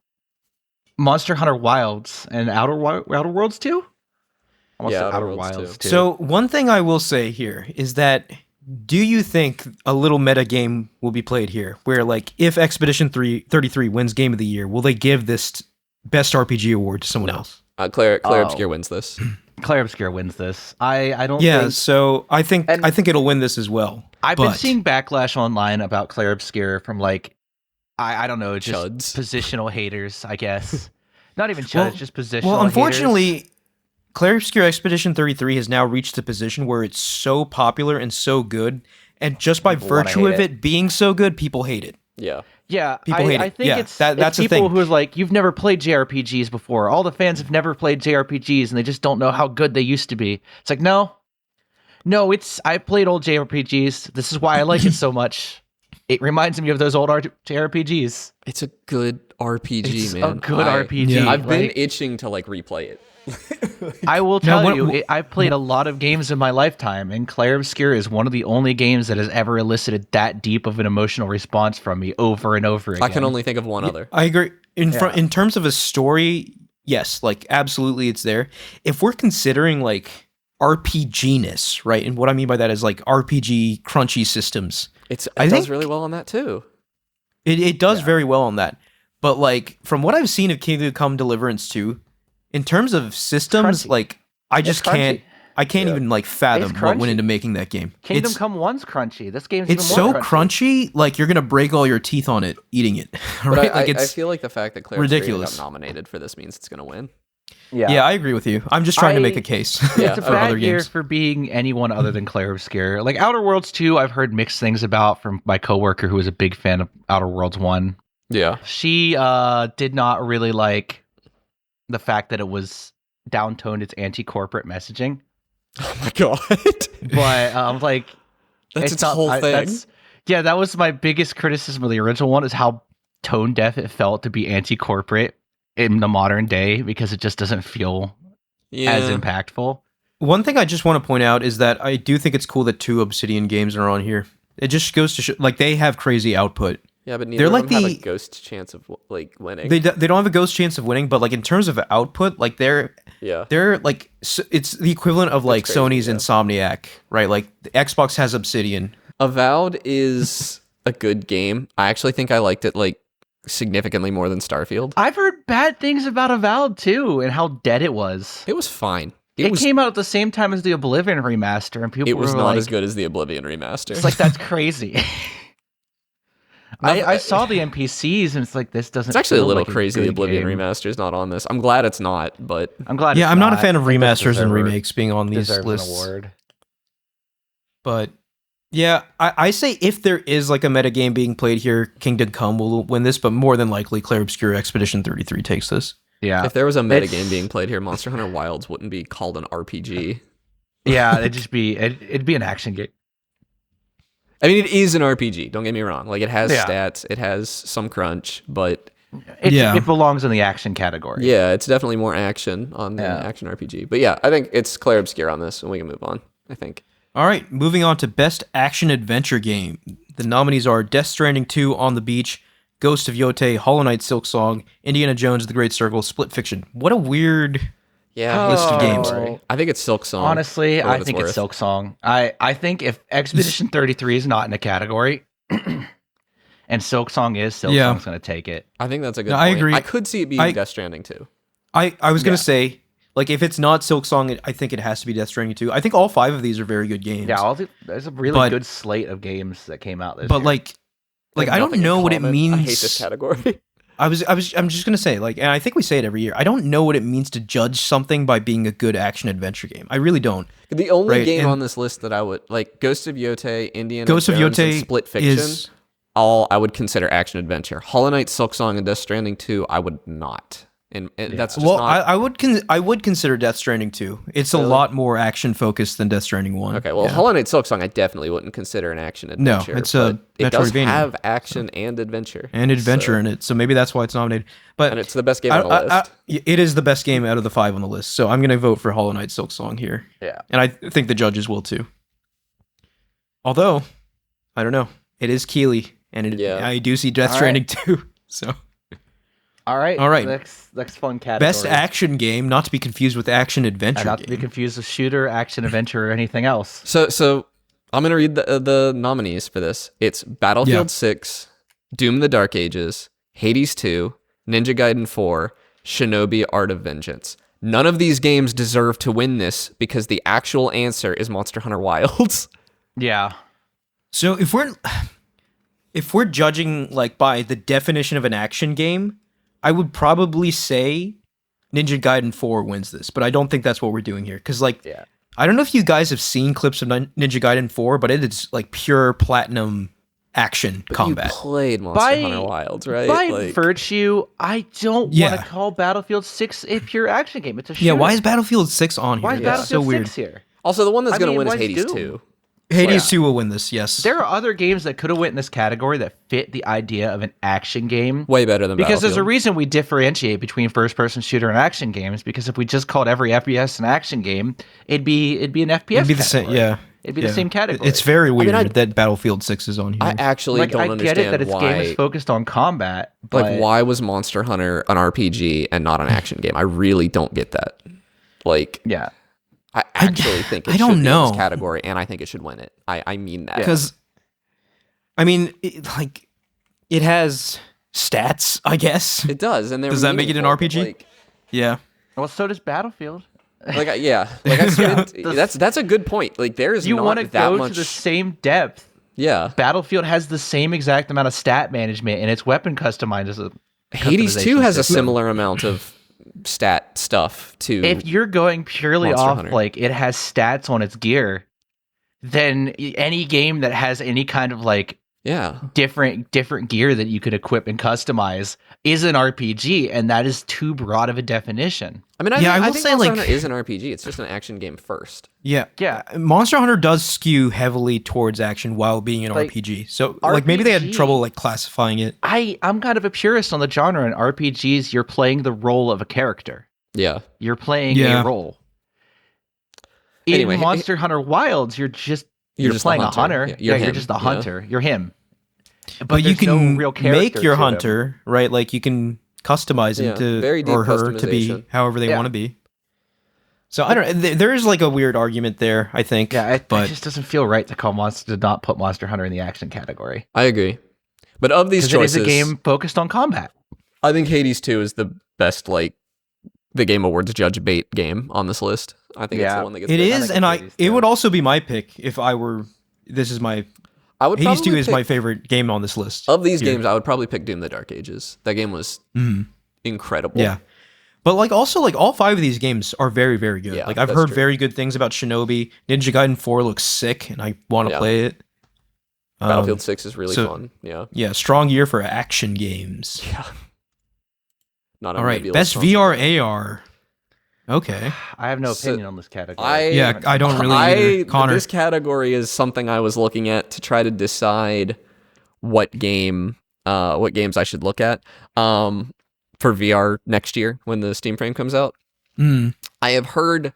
Monster Hunter Wilds, and Outer Worlds 2. Almost Yeah, said Outer Outer Worlds Wilds 2. So one thing I will say here is that do you think a little meta game will be played here where like if Expedition 33 wins game of the year, will they give this best RPG award to someone else? Claire Oh. Obscure wins this. Claire Obscure wins this. I don't Yeah, think so I think And- it'll win this as well. I've been but- seeing backlash online about Claire Obscure from like I don't know, just Chuds. positional haters, I guess. Not even chuds, Well- just positional Well, haters. unfortunately, Clair Obscure Expedition 33 has now reached the position where it's so popular and so good, and just by People wanna virtue hate of it. it being so good, people hate it. Yeah. Yeah, People hate I it. think Yeah, it's that's the people thing. who are like, you've never played JRPGs before. All the fans have never played JRPGs, and they just don't know how good they used to be. It's like, no, I've played old JRPGs. This is why I like it so much. It reminds me of those old JRPGs. It's a good RPG, It's man. a good I- RPG. Yeah. I've been Like, itching to like replay it. I will Now, tell what- you, I've played a lot of games in my lifetime, and Clair Obscure is one of the only games that has ever elicited that deep of an emotional response from me over and over again. I can only think of one other. I agree. In Yeah. in terms of a story, yes, like absolutely it's there. If we're considering like RPG-ness, right? And what I mean by that is like RPG crunchy systems. It I does think- really well on that too. It does very well on that. But like from what I've seen of Kingdom Come Deliverance 2, in terms of systems, crunchy. like I just crunchy. can't I can't even like fathom what went into making that game. Kingdom Come 1's crunchy. This game's it's even more so crunchy, like you're gonna break all your teeth on it eating it. Right? But I feel like the fact that Claire ridiculous. got nominated for this means it's gonna win. Yeah, I agree with you. I'm just trying to make a case. It's a bad year for being anyone other than Claire Obscure. Like Outer Worlds 2, I've heard mixed things about from my coworker who was a big fan of Outer Worlds 1. Yeah. She did not really like the fact that it was downtoned its anti-corporate messaging. Oh my god. But like that's its whole thing. That was my biggest criticism of the original one, is how tone deaf it felt to be anti-corporate in the modern day, because it just doesn't feel as impactful. One thing I just want to point out is that I do think it's cool that 2 Obsidian games are on here. It just goes to show, like, they have crazy output. Yeah, but neither of them have a ghost chance of like winning. They don't have a ghost chance of winning, but like in terms of output, like they're like it's the equivalent of like Sony's Insomniac, right? Like the Xbox has Obsidian. Avowed is a good game. I actually think I liked it like significantly more than Starfield. I've heard bad things about Avowed too, and how dead it was. It was fine. It came out at the same time as the Oblivion remaster, and people were not like, as good as the Oblivion remaster. It's like, that's crazy. I saw the NPCs, and it's like, this doesn't. It's actually a little like crazy. The Oblivion game. remaster is not on this. I'm glad it's not, but I'm glad. Yeah, I'm not a fan of remasters and remakes being on these lists. An award. But yeah, I say if there is like a meta game being played here, Kingdom Come will win this, but more than likely, Claire Obscure Expedition 33 takes this. Yeah, if there was a meta game being played here, Monster Hunter Wilds wouldn't be called an RPG. Yeah, it'd be an action game. I mean, it is an RPG. Don't get me wrong. Like, it has stats, it has some crunch, but it belongs in the action category. Yeah, it's definitely more action on the action RPG. But yeah, I think it's Claire Obscure on this, and we can move on. I think. All right, moving on to Best Action Adventure Game. The nominees are Death Stranding 2 On the Beach, Ghost of Yotei, Hollow Knight Silksong, Indiana Jones The Great Circle, Split Fiction. What a weird list of games. I think it's Silksong. Honestly, I think it's Silksong. I think if Expedition 33 is not in a category and Silksong is, Silksong's going to take it. I think that's a good point. I agree. I could see it being Death Stranding 2. I was going to say, like, if it's not Silksong, I think it has to be Death Stranding 2. I think all 5 of these are very good games. Yeah, there's a really good slate of games that came out this year. But like I don't know what it means. I hate this category. I'm just gonna say, like, and I think we say it every year, I don't know what it means to judge something by being a good action adventure game. I really don't. The only game on this list that I would like, Ghost of Yotei, Indiana Jones, and Split Fiction, all I would consider action adventure. Hollow Knight, Silksong, and Death Stranding 2, I would not. And that's just not... I would consider Death Stranding 2. It's a lot more action focused than Death Stranding 1. Okay, well, Hollow Knight Silksong I definitely wouldn't consider an action adventure. No, it's a it does Metroidvania. have action and adventure. And adventure in it, so maybe that's why it's nominated. But and it's the best game on the list. It is the best game out of the 5 on the list, so I'm going to vote for Hollow Knight Silksong here. Yeah. And I think the judges will too. Although, I don't know. It is Keeley, and I do see Death Stranding 2, so... All right. Next fun category. Best action game, not to be confused with action adventure. And not to be confused with shooter, action adventure, or anything else. So I'm gonna read the nominees for this. It's Battlefield 6, Doom: The Dark Ages, Hades 2, Ninja Gaiden 4, Shinobi: Art of Vengeance. None of these games deserve to win this because the actual answer is Monster Hunter Wilds. Yeah. So if we're judging like by the definition of an action game, I would probably say Ninja Gaiden 4 wins this, but I don't think that's what we're doing here. Because, like, I don't know if you guys have seen clips of Ninja Gaiden 4, but it is, like, pure platinum action combat. You played Monster Hunter Wilds, right? By virtue, I don't want to call Battlefield 6 a pure action game. It's a shooter. Yeah, why is Battlefield 6 on here? Why is Battlefield 6 so weird. here? Also, the one that's going to win is Hades 2. Hades 2 will win this, yes. There are other games that could have went in this category that fit the idea of an action game. Way better than Because there's a Battlefield. reason we differentiate between first-person shooter and action games, because if we just called every FPS an action game, it'd be an FPS It'd be the same, It'd be the same category. It's very weird that Battlefield 6 is on here. I actually don't understand why. I get it that its game is focused on combat, but... Like, why was Monster Hunter an RPG and not an action game? I really don't get that. Like... Yeah. I actually think it should be in this category, and I think it should win it. I mean that. Because, I mean, it has stats, I guess. It does, and does that make it an RPG? Like, yeah. Well, so does Battlefield. I spent, that's a good point. Like there's you want to go to the same depth. Yeah, Battlefield has the same exact amount of stat management and its weapon customization. Hades 2 has a similar amount of stat stuff to. If you're going purely Monster off Hunter. like it has stats on its gear, then any game that has any kind of like different gear that you could equip and customize is an RPG, and that is too broad of a definition. I mean, I think Monster Hunter is an RPG. It's just an action game first. Yeah. Monster Hunter does skew heavily towards action while being an RPG. So like maybe they had trouble like classifying it. I'm kind of a purist on the genre. In RPGs, you're playing the role of a character. Yeah. You're playing a role. In Monster Hunter Wilds, you're just playing a hunter. Yeah, you're just a hunter. You're him. But you can make your hunter, right? Like you can customize him to or her to be however they want to be. So I don't. There is like a weird argument there, I think. Yeah, it just doesn't feel right to not put Monster Hunter in the action category. I agree. But of these choices, it is a game focused on combat. I think Hades 2 is the best, like the Game Awards judge bait game on this list. I think it's the one that gets. It is, and it would also be my pick if I were. This is my. Hades 2 is my favorite game on this list. Of these games, I would probably pick Doom: The Dark Ages. That game was incredible. Yeah. But like also like all 5 of these games are very, very good. Yeah, like I've heard very good things about Shinobi. Ninja Gaiden 4 looks sick, and I want to play it. Battlefield 6 is really fun. Yeah. Yeah, strong year for action games. Yeah. Not all right, best VR AR. Okay. I have no opinion on this category. I don't really either. Connor. This category is something I was looking at to try to decide what games I should look at for VR next year when the Steam Frame comes out. I have heard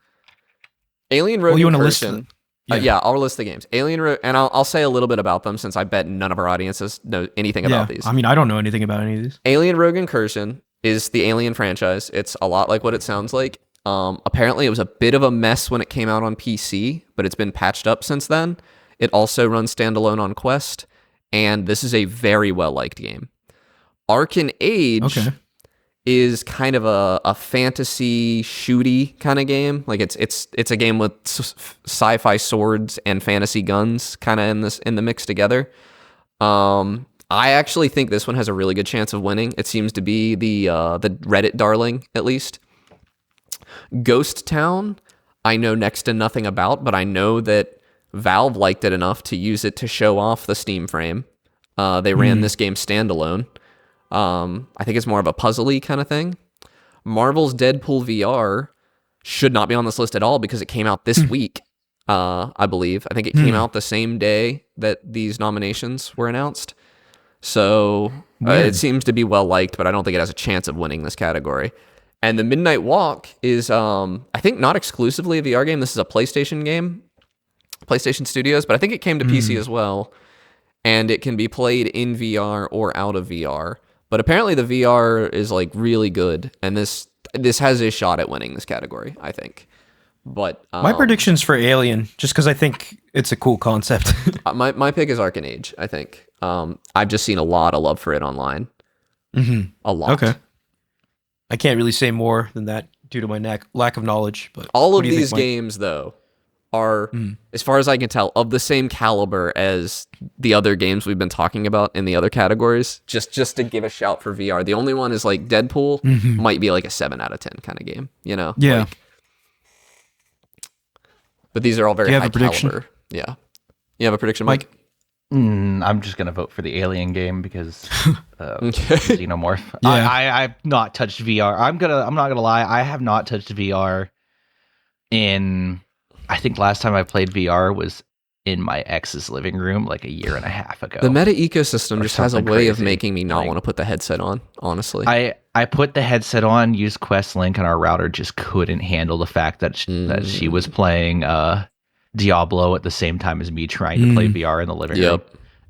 Alien Rogue Incursion. I'll list the games. Alien Rogue, and I'll say a little bit about them since I bet none of our audiences know anything about these. I mean, I don't know anything about any of these. Alien Rogue Incursion is the Alien franchise. It's a lot like what it sounds like. Apparently, it was a bit of a mess when it came out on PC, but it's been patched up since then. It also runs standalone on Quest, and this is a very well-liked game. Arcane Age is kind of a fantasy shooty kind of game. Like it's a game with sci-fi swords and fantasy guns kind of in the mix together. I actually think this one has a really good chance of winning. It seems to be the Reddit darling, at least. Ghost Town, I know next to nothing about, but I know that Valve liked it enough to use it to show off the Steam Frame. They ran this game standalone. I think it's more of a puzzly kind of thing. Marvel's Deadpool VR should not be on this list at all because it came out this week, I believe. I think it came out the same day that these nominations were announced. So it seems to be well liked, but I don't think it has a chance of winning this category. And the Midnight Walk is, I think, not exclusively a VR game. This is a PlayStation game, PlayStation Studios, but I think it came to PC as well. And it can be played in VR or out of VR. But apparently the VR is like really good, and this has a shot at winning this category, I think. But my predictions for Alien, just because I think it's a cool concept. my pick is Arcane Age, I think. I've just seen a lot of love for it online. A lot. Okay. I can't really say more than that due to my lack of knowledge. But all of these games, though, are, as far as I can tell, of the same caliber as the other games we've been talking about in the other categories. Just to give a shout for VR. The only one is like Deadpool might be like a 7 out of 10 kind of game, you know? Yeah. Like, but these are all very high caliber. Yeah. You have a prediction, Mike? I'm just gonna vote for the Alien game because Xenomorph. Yeah. I've not touched VR. I'm not gonna lie. I have not touched VR in. I think last time I played VR was in my ex's living room like a year and a half ago. The meta ecosystem just has a way of making me not want to put the headset on, honestly. I put the headset on, used Quest Link, and our router just couldn't handle the fact that she was playing Diablo at the same time as me trying to play VR in the living room.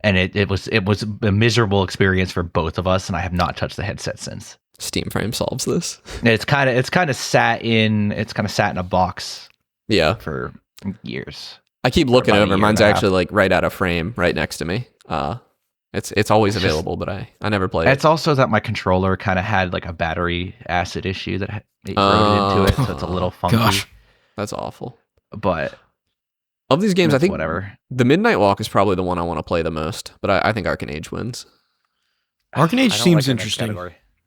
And it was a miserable experience for both of us, and I have not touched the headset since. Steam Frame solves this. It's kind of sat in a box. Yeah, for years. I keep looking over. Mine's actually like right out of frame, right next to me. It's always available, but I never play it. It's also that my controller kind of had like a battery acid issue that it eroded into it, so it's a little funky. Gosh. That's awful. But of these games, I think whatever. The Midnight Walk is probably the one I want to play the most, but I think Arcane Age wins. Arcane Age seems interesting.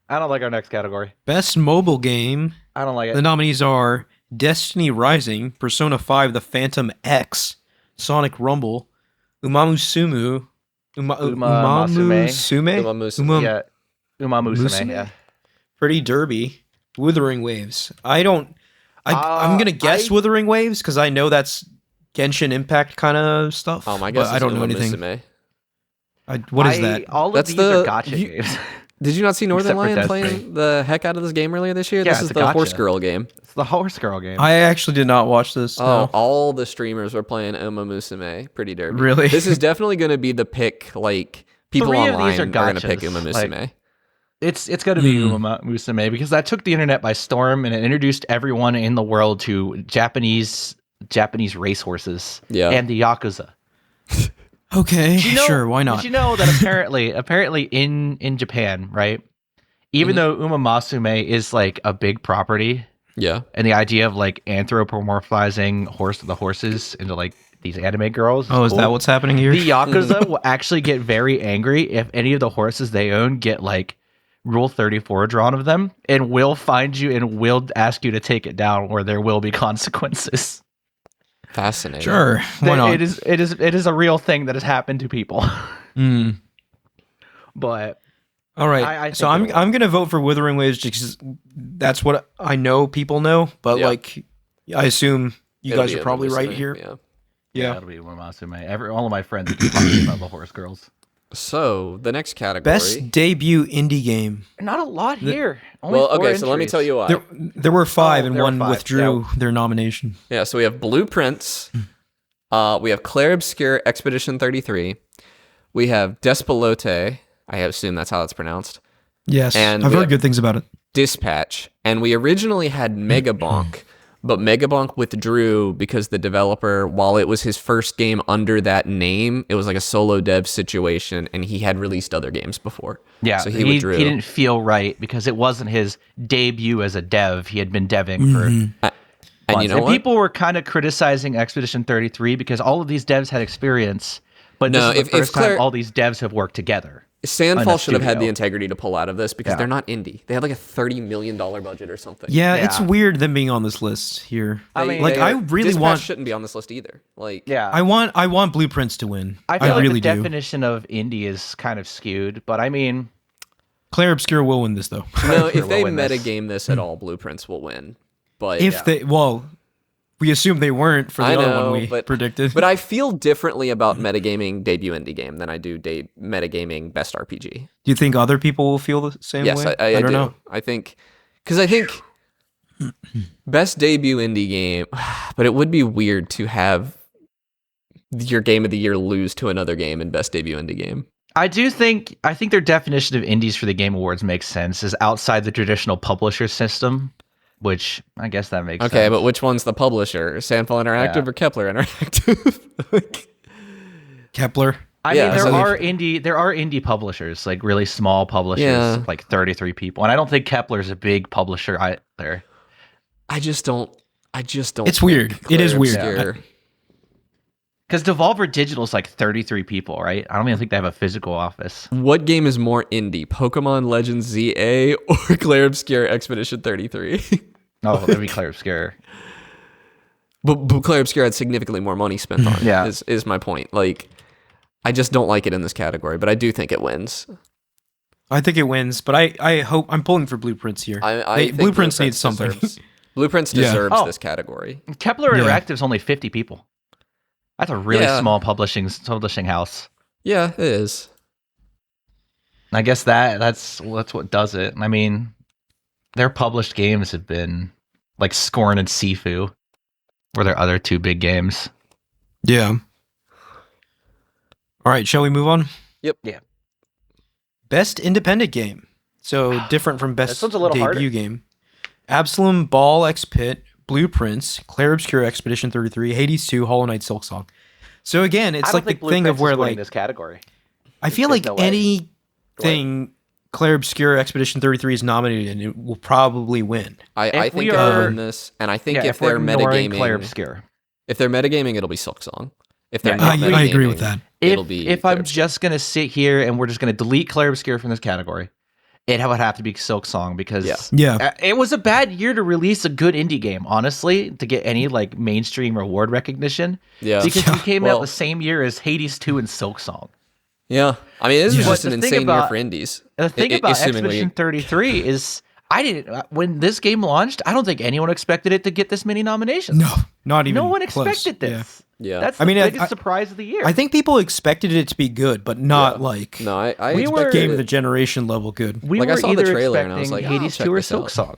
I don't like our next category. Best mobile game. I don't like it. The nominees are Destiny Rising, Persona 5 The Phantom X, Sonic Rumble, Umamusume. Umamusume. Yeah. Umamusume, yeah. Pretty Derby, Wuthering Waves. I'm gonna guess Wuthering Waves because I know that's Genshin Impact kind of stuff. I guess I don't know anything. What is that? All of these are gacha games. Did you not see Northern Lion playing the heck out of this game earlier this year? Yeah, this is the Horse Girl game. It's the Horse Girl game. I actually did not watch this. No. All the streamers were playing Umamusume. Pretty Derby. Really? This is definitely going to be the pick. Like people 3 of online these are going to pick gachas. Umamusume. Like, it's going to be Umamusume because that took the internet by storm and it introduced everyone in the world to Japanese racehorses and the Yakuza. Okay, sure, why not? Did you know that apparently in Japan, right? Even though Umamusume is like a big property, and the idea of like anthropomorphizing the horses into like these anime girls. Is that what's happening here? The Yakuza will actually get very angry if any of the horses they own get like Rule 34 drawn of them, and will find you and will ask you to take it down, or there will be consequences. Fascinating. Sure, why not? It is a real thing that has happened to people. But all right, I so I'm gonna vote for Wuthering Waves just because that's what I know people know. But like, I assume you guys are probably right here. Yeah, it'll be Umamusume. All of my friends keep talking about the Horse Girls. So the next category, best debut indie game. Not a lot here. Only so let me tell you why. There were 5, and one withdrew their nomination. Yeah, so we have Blueprints. We have Clair Obscur Expedition 33. We have Despelote. I assume that's how it's pronounced. Yes, and I've heard good things about it. Dispatch. And we originally had Megabonk, but Megabonk withdrew because the developer, while it was his first game under that name, it was like a solo dev situation, and he had released other games before. Yeah, so he withdrew. He didn't feel right because it wasn't his debut as a dev. He had been deving for and you know what? People were kind of criticizing Expedition 33 because all of these devs had experience, but this is the first time all these devs have worked together. Sandfall should have had the integrity to pull out of this because they're not indie. They had like a $30 million budget or something. Yeah, it's weird them being on this list here. I mean, I really Dispatch shouldn't be on this list either. Like, I want Blueprints to win. I feel like really the definition of indie is kind of skewed, but I mean, Clair Obscur will win this though. No, if they metagame this at all, Blueprints will win. But if we assume they weren't for the other one we predicted. But I feel differently about metagaming debut indie game than I do metagaming best RPG. Do you think other people will feel the same way? Yes, I don't know. I think best debut indie game, but it would be weird to have your game of the year lose to another game in best debut indie game. I think their definition of indies for the Game Awards makes sense, is outside the traditional publisher system. Which I guess that makes sense. Okay, but which one's the publisher? Sandfall Interactive or Kepler Interactive? Kepler. I mean, there are indie publishers, like really small publishers, like 33 people, and I don't think Kepler's a big publisher either. I just don't. It's weird. It is weird. Because Devolver Digital is like 33 people, right? I don't even think they have a physical office. What game is more indie, Pokemon Legends ZA or Clair Obscur Expedition 33? Oh, that'd be Clair Obscur. But Clair Obscur had significantly more money spent on it, is my point. Like, I just don't like it in this category, but I do think it wins. I think it wins, but I hope I'm pulling for Blueprints here. I think Blueprints needs something. Blueprints deserves this category. Kepler Interactive is only 50 people. That's a really small publishing house. Yeah, it is. I guess that's what does it. I mean, their published games have been like Scorn and Sifu, were their other 2 big games. Yeah. All right, shall we move on? Yep. Yeah. Best independent game. So different from best debut harder. game. Absalom, Ball, X Pit, Blueprints, Clair Obscur Expedition 33, Hades 2, Hollow Knight, Silksong. So again, it's like the thing of where like this category. I feel like anything Claire Obscure Expedition 33 is nominated, and it will probably win. I think it'll win this, and I think if they're metagaming, Claire Obscure. If they're metagaming, it'll be Silksong. If they're not I agree with that. It'll be if I'm just gonna sit here and we're just gonna delete Claire Obscure from this category, it would have to be Silksong because it was a bad year to release a good indie game, honestly, to get any like mainstream reward recognition. Yeah, because we came out the same year as Hades 2 and Silksong. Yeah, I mean, this is just an insane year for indies. The thing about Expedition 33 is, when this game launched, I don't think anyone expected it to get this many nominations. No, not even. No one close. expected this. Yeah, that's the biggest surprise of the year. I think people expected it to be good, but not like we were game of the generation level good. We were either the trailer and I was like, Hades 2 or Silksong.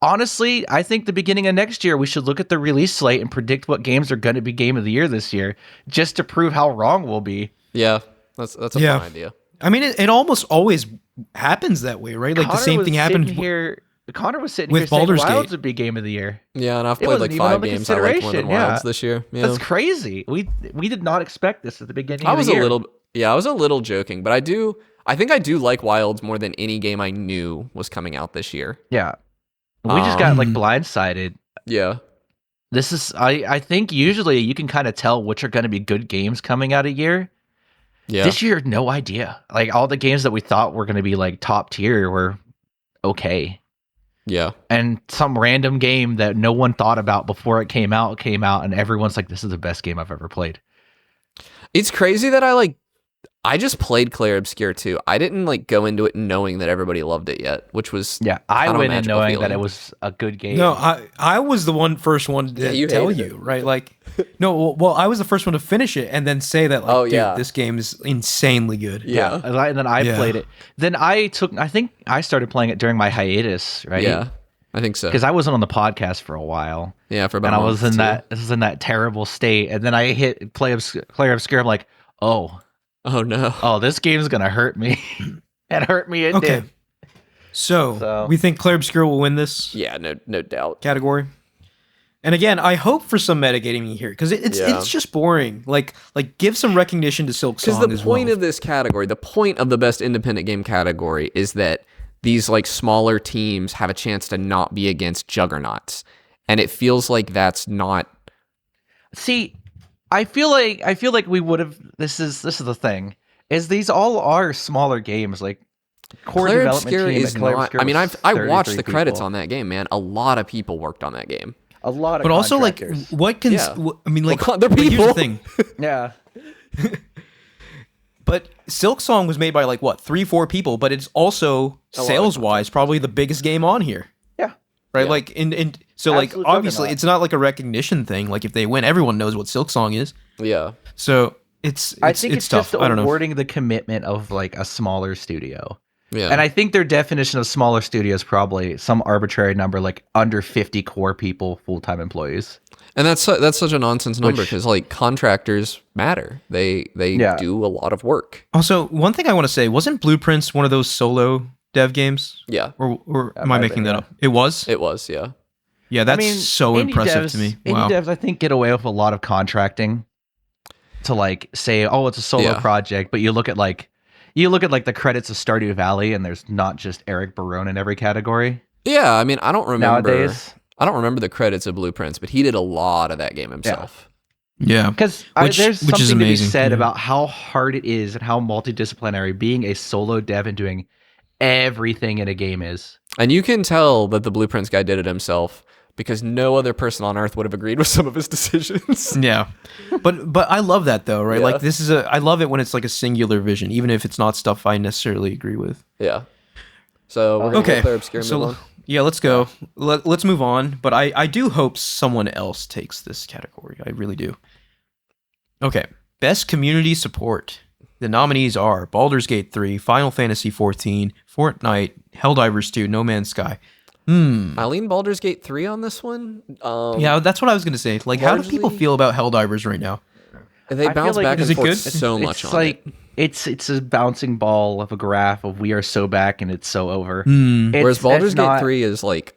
Honestly, I think the beginning of next year we should look at the release slate and predict what games are going to be game of the year this year, just to prove how wrong we'll be. Yeah, that's a fun idea. I mean, it almost always happens that way, right? Like the same thing happened here. Connor was sitting with here saying Baldur's Wilds Gate would be game of the year. Yeah, and I've played like 5 games I like more than Wilds this year. Yeah. That's crazy. We did not expect this at the beginning of the year. I was a little joking, but I think I do like Wilds more than any game I knew was coming out this year. Yeah. We just got like blindsided. Yeah. This is I think usually you can kind of tell which are going to be good games coming out a year. Yeah. This year, no idea. Like all the games that we thought were going to be like top tier were okay. Yeah. And some random game that no one thought about before it came out, and everyone's like, this is the best game I've ever played. It's crazy that I just played Claire Obscure too. I didn't like go into it knowing that everybody loved it yet, which was I went in knowing that it was a good game. No, I was the first one to tell you, right? Like, no, well, I was the first one to finish it and then say that, like, dude, this game is insanely good. Yeah, and then I played it. Then I think I started playing it during my hiatus, right? Yeah, I think so. Because I wasn't on the podcast for a while. Yeah, for about. And I was in that terrible state, and then I hit Claire Obscure. I'm like, oh no. Oh, this game's going to hurt me. It hurt me. It did. So, we think Claire Obscure will win this? Yeah, no doubt. Category. And again, I hope for some metagaming here, because it's just boring. Like give some recognition to Silksong as well. Because the point of this category, the point of the best independent game category is that these like smaller teams have a chance to not be against juggernauts. And it feels like that's not... See... I feel like we would have. This is the thing. Is these all are smaller games like core Claire development Obscure team is Claire not. Obscure I mean, I watched the credits people. on that game, man. A lot of people worked on that game. A lot of. But also, like, what can I mean, like, they're people. Here's the thing. Yeah. But Silksong was made by like what 3-4 people, but it's also sales wise probably the biggest game on here. Yeah. Right. Yeah. Like so like obviously it's not like a recognition thing. Like if they win, everyone knows what Silksong is. Yeah. So I think it's tough. Just awarding the commitment of like a smaller studio. Yeah. And I think their definition of smaller studio is probably some arbitrary number, like under 50 core people, full-time employees. And that's such a nonsense number because like contractors matter. They do a lot of work. Also, one thing I want to say, wasn't Blueprints one of those solo dev games? Yeah. Or am I making that up? It was? It was, yeah. Yeah, that's so impressive to me. Wow. Indie devs, I think, get away with a lot of contracting to like say, oh, it's a solo project, but you look at like the credits of Stardew Valley and there's not just Eric Barone in every category. Yeah, I mean, I don't remember nowadays. I don't remember the credits of Blueprints, but he did a lot of that game himself. Yeah. Because there's something to be said about how hard it is and how multidisciplinary being a solo dev and doing everything in a game is. And you can tell that the Blueprints guy did it himself because no other person on earth would have agreed with some of his decisions. Yeah. But I love that though, right? Yeah. Like I love it when it's like a singular vision, even if it's not stuff I necessarily agree with. Yeah. So we're going to go Claire Obscure and move on. Yeah, let's go. Let's move on. But I do hope someone else takes this category. I really do. Okay. Best community support. The nominees are Baldur's Gate 3, Final Fantasy 14, Fortnite, Helldivers 2, No Man's Sky. I lean Baldur's Gate 3 on this one. Yeah, that's what I was going to say. Like, how do people feel about Helldivers right now? They bounce back and forth so much on it. It's a bouncing ball of a graph of we are so back and it's so over. Whereas Baldur's Gate 3 is like,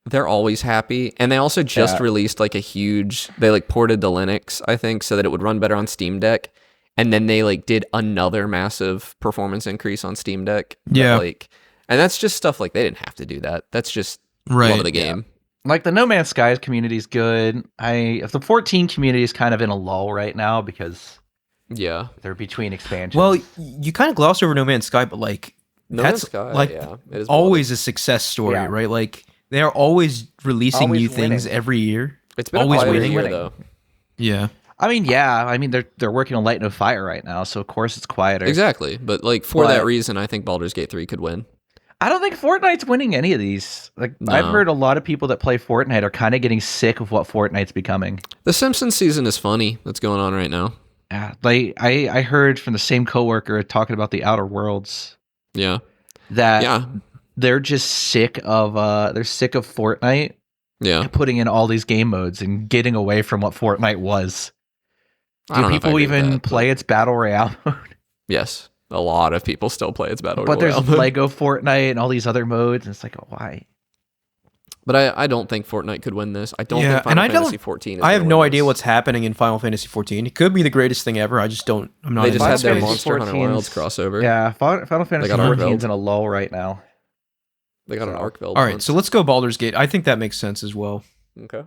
they're always happy. And they also just released like they like ported to Linux, I think, so that it would run better on Steam Deck. and then they like did another massive performance increase on Steam Deck. Yeah. And that's just stuff like they didn't have to do that. That's just Right. love of the game. Like the No Man's Sky community is good. If the 14 community is kind of in a lull right now because they're between expansions. Well, you kind of glossed over No Man's Sky, but like No that's Man's Sky, like it is always a success story, right? Like they are always releasing Always new things winning. every year. It's been always a quieter winning. year though. Yeah. I mean, they're working on Light No Fire right now, so of course it's quieter. Exactly, but like for that reason, I think Baldur's Gate 3 could win. I don't think Fortnite's winning any of these. Like No. I've heard a lot of people that play Fortnite are kind of getting sick of what Fortnite's becoming. The Simpsons season is funny. That's going on right now. Yeah, like I heard from the same coworker talking about the Outer Worlds. Yeah. That they're just sick of Fortnite. Yeah. Putting in all these game modes and getting away from what Fortnite was. Do people even play its battle royale mode? Yes. A lot of people still play its battle royale. But there's Lego Fortnite and all these other modes, and it's like, why? But I don't think Fortnite could win this. I don't think Final Fantasy 14 is I have gonna no win idea this. what's happening in Final Fantasy 14. It could be the greatest thing ever. I just don't. I'm not. They just had their Fantasy Monster Hunter 14's Wilds crossover. Yeah, Final Fantasy got 14's in a lull right now. They got an arc build. All right, so let's go Baldur's Gate. I think that makes sense as well. Okay.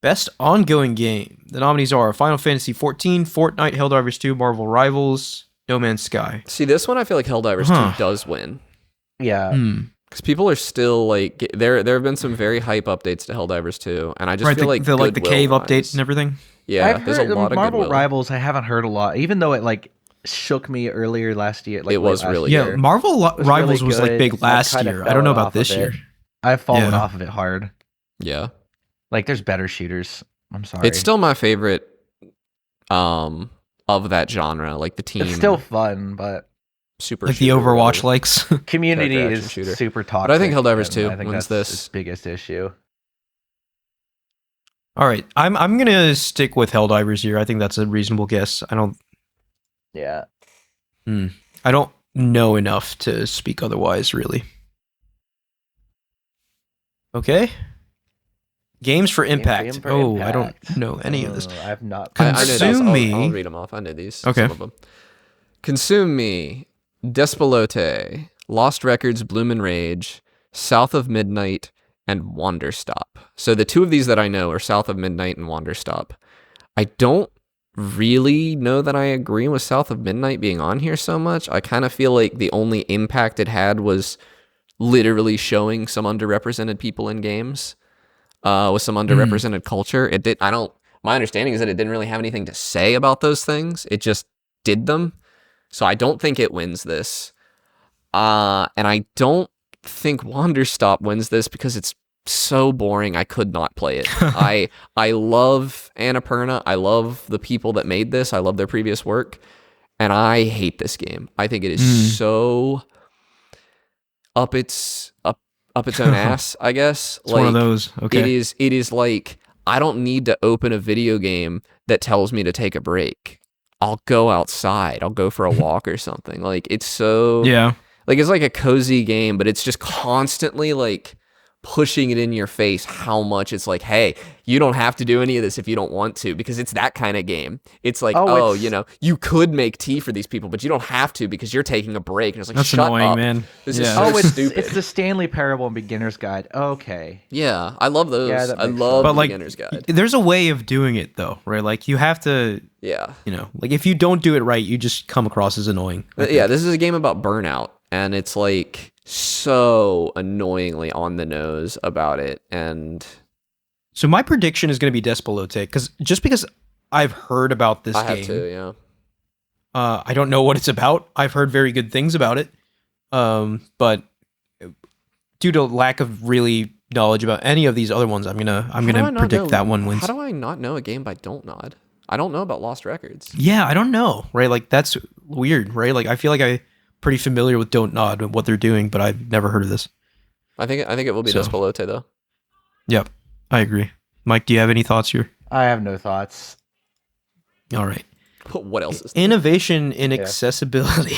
Best ongoing game. The nominees are Final Fantasy 14, Fortnite, Helldivers 2, Marvel Rivals, No Man's Sky. See, this one I feel like Helldivers 2 does win. Yeah. Because people are still like there have been some very hype updates to Helldivers 2, and I just feel like the cave updates and everything. Yeah, I've there's heard a lot of Marvel goodwill. Rivals. I haven't heard a lot, even though it like shook me earlier last year. Like It was late last really Yeah, year. Marvel Rivals was like good. big I've last kinda year. I don't know fallen about off this of it. year. I've fallen Yeah. off of it hard. Yeah. Like there's better shooters. I'm sorry. It's still my favorite of that genre, like the team. It's still fun, but super Like the shooter or Overwatch whatever. likes. community Character is action shooter. super toxic. But I think Helldivers and 2 I think wins that's this. its biggest issue. All right, I'm gonna stick with Helldivers here. I think that's a reasonable guess. I don't know enough to speak otherwise, really. Okay. Games for Impact. Game for I don't Impact. know any of this. I've not. I know these. Consume Me. I'll read them off. I know these. Okay. Some of them. Consume Me, Despelote, Lost Records, Bloomin' Rage, South of Midnight, and Wanderstop. So the two of these that I know are South of Midnight and Wanderstop. I don't really know that I agree with South of Midnight being on here so much. I kind of feel like the only impact it had was literally showing some underrepresented people in games. With some underrepresented culture. It did. My understanding is that it didn't really have anything to say about those things. It just did them. So I don't think it wins this. And I don't think Wanderstop wins this because it's so boring. I could not play it. I love Annapurna. I love the people that made this. I love their previous work. And I hate this game. I think it is so up its own ass, I guess. It's one of those. Okay. It is like I don't need to open a video game that tells me to take a break. I'll go outside. I'll go for a walk or something. Like it's so like it's like a cozy game, but it's just constantly like pushing it in your face how much it's like, hey, you don't have to do any of this if you don't want to, because it's that kind of game. It's like, you could make tea for these people, but you don't have to because you're taking a break. And it's like, that's shut annoying, up, man. This is so stupid. It's the Stanley Parable and Beginner's Guide. Okay. Yeah, I love those. Yeah, I love but the like, Beginner's Guide. there's a way of doing it though, right? Like you have to, like if you don't do it right, you just come across as annoying. Yeah, this is a game about burnout, and it's like so annoyingly on the nose about it. And so my prediction is going to be Despelote because I've heard about this game. I have to, yeah. I don't know what it's about. I've heard very good things about it, but due to lack of really knowledge about any of these other ones, I'm gonna predict that one wins. How do I not know a game by Don't Nod? I don't know about Lost Records. Yeah, I don't know, right? Like that's weird, right? Like I feel like I'm pretty familiar with Don't Nod and what they're doing, but I've never heard of this. I think it will be Despelote though. Yep, I agree. Mike, do you have any thoughts here? I have no thoughts. Oh. All right. What else is there? Innovation in accessibility.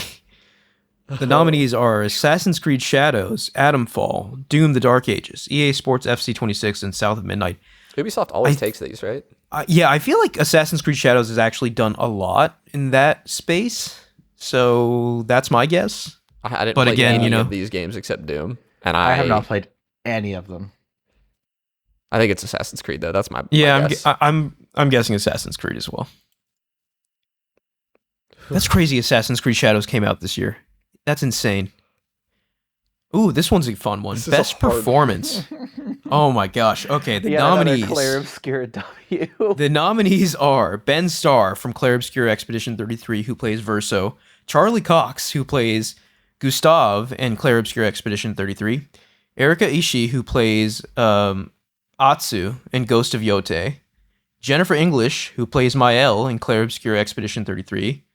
The nominees are Assassin's Creed Shadows, Atomfall, Doom: The Dark Ages, EA Sports FC 26, and South of Midnight. Ubisoft always takes these, right? Yeah, I feel like Assassin's Creed Shadows has actually done a lot in that space. So that's my guess. I didn't but play again, any of these games except Doom, and I have not played any of them. I think it's Assassin's Creed though. That's my guess. guess. I'm guessing Assassin's Creed as well. That's crazy. Assassin's Creed Shadows came out this year. That's insane. Ooh, this one's a fun one. Best performance. Oh my gosh. Okay, the nominees. Claire Obscure W. The nominees are Ben Starr from Claire Obscure Expedition 33, who plays Verso, Charlie Cox, who plays Gustav in Claire Obscure Expedition 33, Erika Ishii, who plays Atsu in Ghost of Yote, Jennifer English, who plays Mael in Claire Obscure Expedition 33,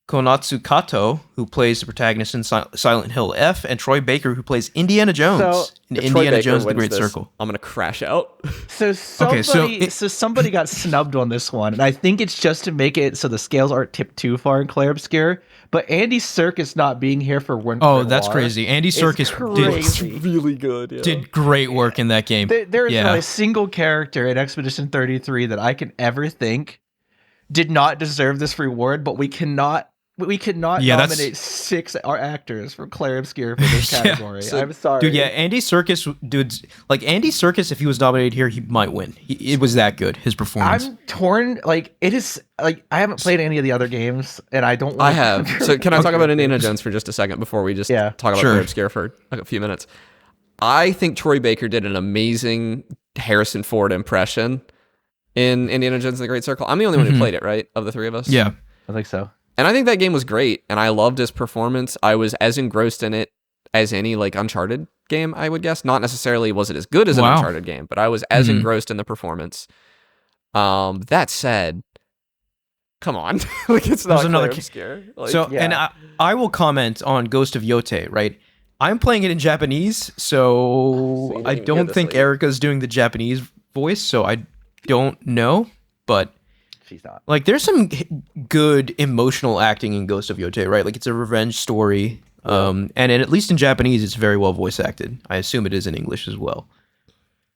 Konatsu Kato, who plays the protagonist in Silent Hill F, and Troy Baker, who plays Indiana Jones in Indiana Jones: The Great Circle. I'm gonna crash out. So somebody got snubbed on this one, and I think it's just to make it so the scales aren't tipped too far in Claire Obscure. But Andy Serkis not being here for one. Oh, that's crazy. Andy Serkis did really good. Yeah. Did great work in that game. There is not a single character in Expedition 33 that I can ever think did not deserve this reward, but we cannot nominate 6 actors for Claire Obscure for this category. I'm sorry. Dude, Andy Serkis, Andy Serkis, if he was nominated here, he might win. It was that good, his performance. I'm torn. It is, I haven't played any of the other games, and I don't I have. So can I talk about Indiana Jones for just a second before we just talk about Claire Obscure for a few minutes? I think Troy Baker did an amazing Harrison Ford impression in Indiana Jones and the Great Circle. I'm the only one who played it, right? Of the three of us? Yeah. I think so. And I think that game was great, and I loved his performance. I was as engrossed in it as any Uncharted game, I would guess. Not necessarily was it as good as an Uncharted game, but I was as engrossed in the performance. That said, come on, it's not Claire Obscure. And I will comment on Ghost of Yote, right? I'm playing it in Japanese, so I don't think Erica's doing the Japanese voice, so I don't know, but she's not. There's some good emotional acting in Ghost of Yote, right? It's a revenge story. And at least in Japanese, it's very well voice acted. I assume it is in English as well.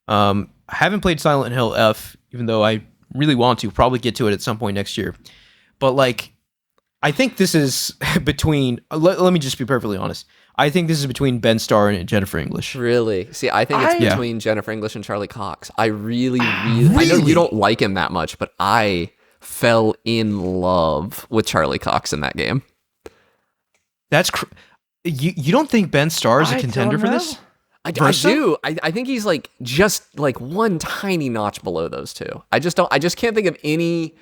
I haven't played Silent Hill F, even though I really want to. Probably get to it at some point next year. But I think this is between. Let me just be perfectly honest. I think this is between Ben Starr and Jennifer English. Really? See, I think it's between Jennifer English and Charlie Cox. I really. I know you don't like him that much, but I fell in love with Charlie Cox in that game. That's you don't think Ben Starr is a contender for this? I do. I think he's just one tiny notch below those two. I just can't think of any.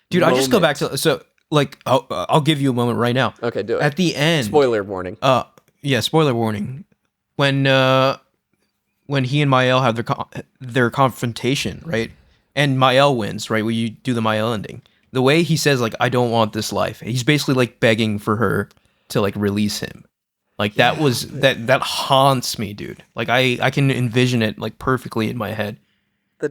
Dude, I just go back to I'll give you a moment right now. Okay, do it. At the end. Spoiler warning. Spoiler warning. When he and Mael have their confrontation, right? And Mael wins, right? Where you do the Mael ending. The way he says, I don't want this life. He's basically begging for her to release him. That was that haunts me, dude. I can envision it perfectly in my head.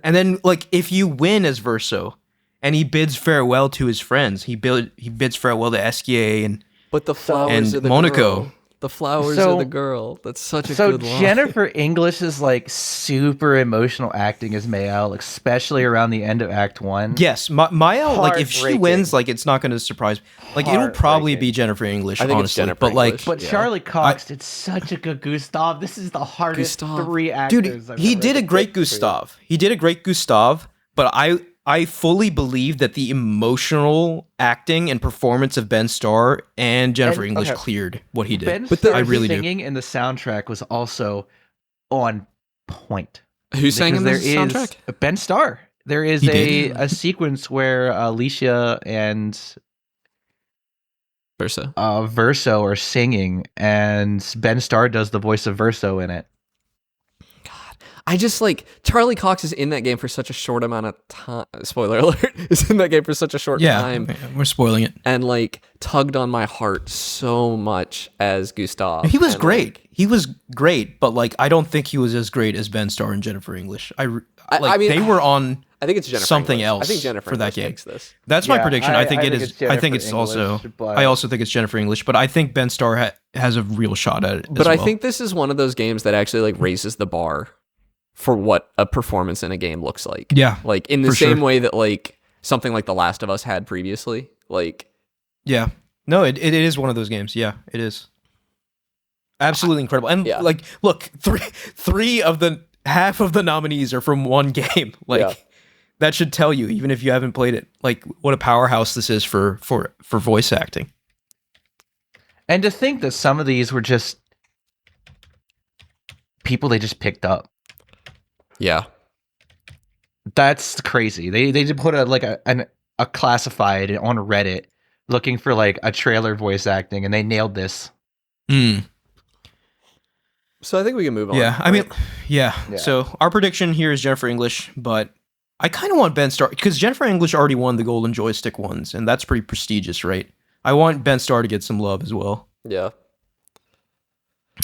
And then if you win as Verso, and he bids farewell to his friends, he bids farewell to Esquier but the flowers and Monaco. Girl. The flowers are the girl. That's such a good line. So Jennifer English's super emotional acting as Mael, especially around the end of Act 1. Yes, Mael, if she wins, it's not going to surprise me. It'll probably be Jennifer English, honestly. It's Jennifer English. But Charlie Cox did such a good Gustav. This is the hardest 3 actors. Dude, he did a great Gustav. He did a great Gustav, but I fully believe that the emotional acting and performance of Ben Starr and Jennifer English cleared what he did. Ben Starr's singing in the soundtrack was also on point. Who sang in the soundtrack? Ben Starr. There is a sequence where Alicia and Verso are singing, and Ben Starr does the voice of Verso in it. I just Charlie Cox is in that game for such a short amount of time. Spoiler alert, is in that game for such a short time. Yeah, we're spoiling it. And tugged on my heart so much as Gustav. He was great. He was great, but I don't think he was as great as Ben Starr and Jennifer English. I mean, they were on. I think it's Jennifer something English. else. I think Jennifer for that English game. Takes this. That's my prediction. I think it is. I think it's English, also. but I also think it's Jennifer English, but I think Ben Starr has a real shot at it. But I think this is one of those games that actually raises the bar for what a performance in a game looks like. Yeah, like in the same way that like something like The Last of Us had previously. Like, yeah, no, it is one of those games. Yeah, it is absolutely incredible. And like, look, three of the half of the nominees are from one game. Like, that should tell you, even if you haven't played it, like what a powerhouse this is for voice acting. And to think that some of these were just people they just picked up. Yeah. That's crazy. They just put a classified on Reddit looking for like a trailer voice acting, and they nailed this. So I think we can move on. Yeah, I mean, yeah. So our prediction here is Jennifer English, but I kind of want Ben Starr, because Jennifer English already won the Golden Joystick ones, and that's pretty prestigious, right? I want Ben Starr to get some love as well. Yeah.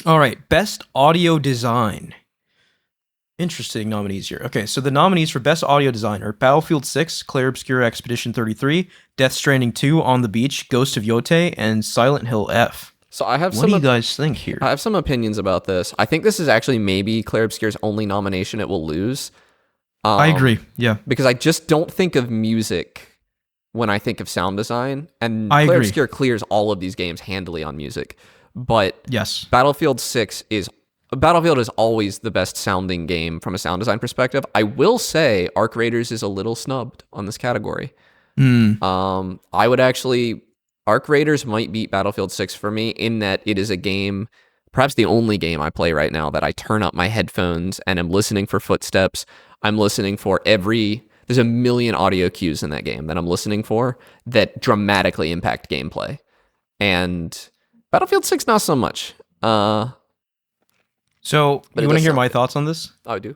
All right, Best Audio Design. Interesting nominees here. Okay, so the nominees for Best Audio Design are Battlefield 6, Clair Obscur Expedition 33, Death Stranding 2, On the Beach, Ghost of Yotei, and Silent Hill F. So I have what do you guys think here? I have some opinions about this. I think this is actually maybe Clair Obscur's only nomination it will lose. I agree, yeah. Because I just don't think of music when I think of sound design, and Clair Obscur clears all of these games handily on music. But yes, Battlefield is always the best sounding game from a sound design perspective. I will say Arc Raiders is a little snubbed on this category. I would actually, Arc Raiders might beat Battlefield 6 for me in that it is a game, perhaps the only game I play right now that I turn up my headphones and am listening for footsteps. I'm listening for there's a million audio cues in that game that I'm listening for that dramatically impact gameplay. And Battlefield 6, not so much. So, you want to hear my thoughts on this? I do.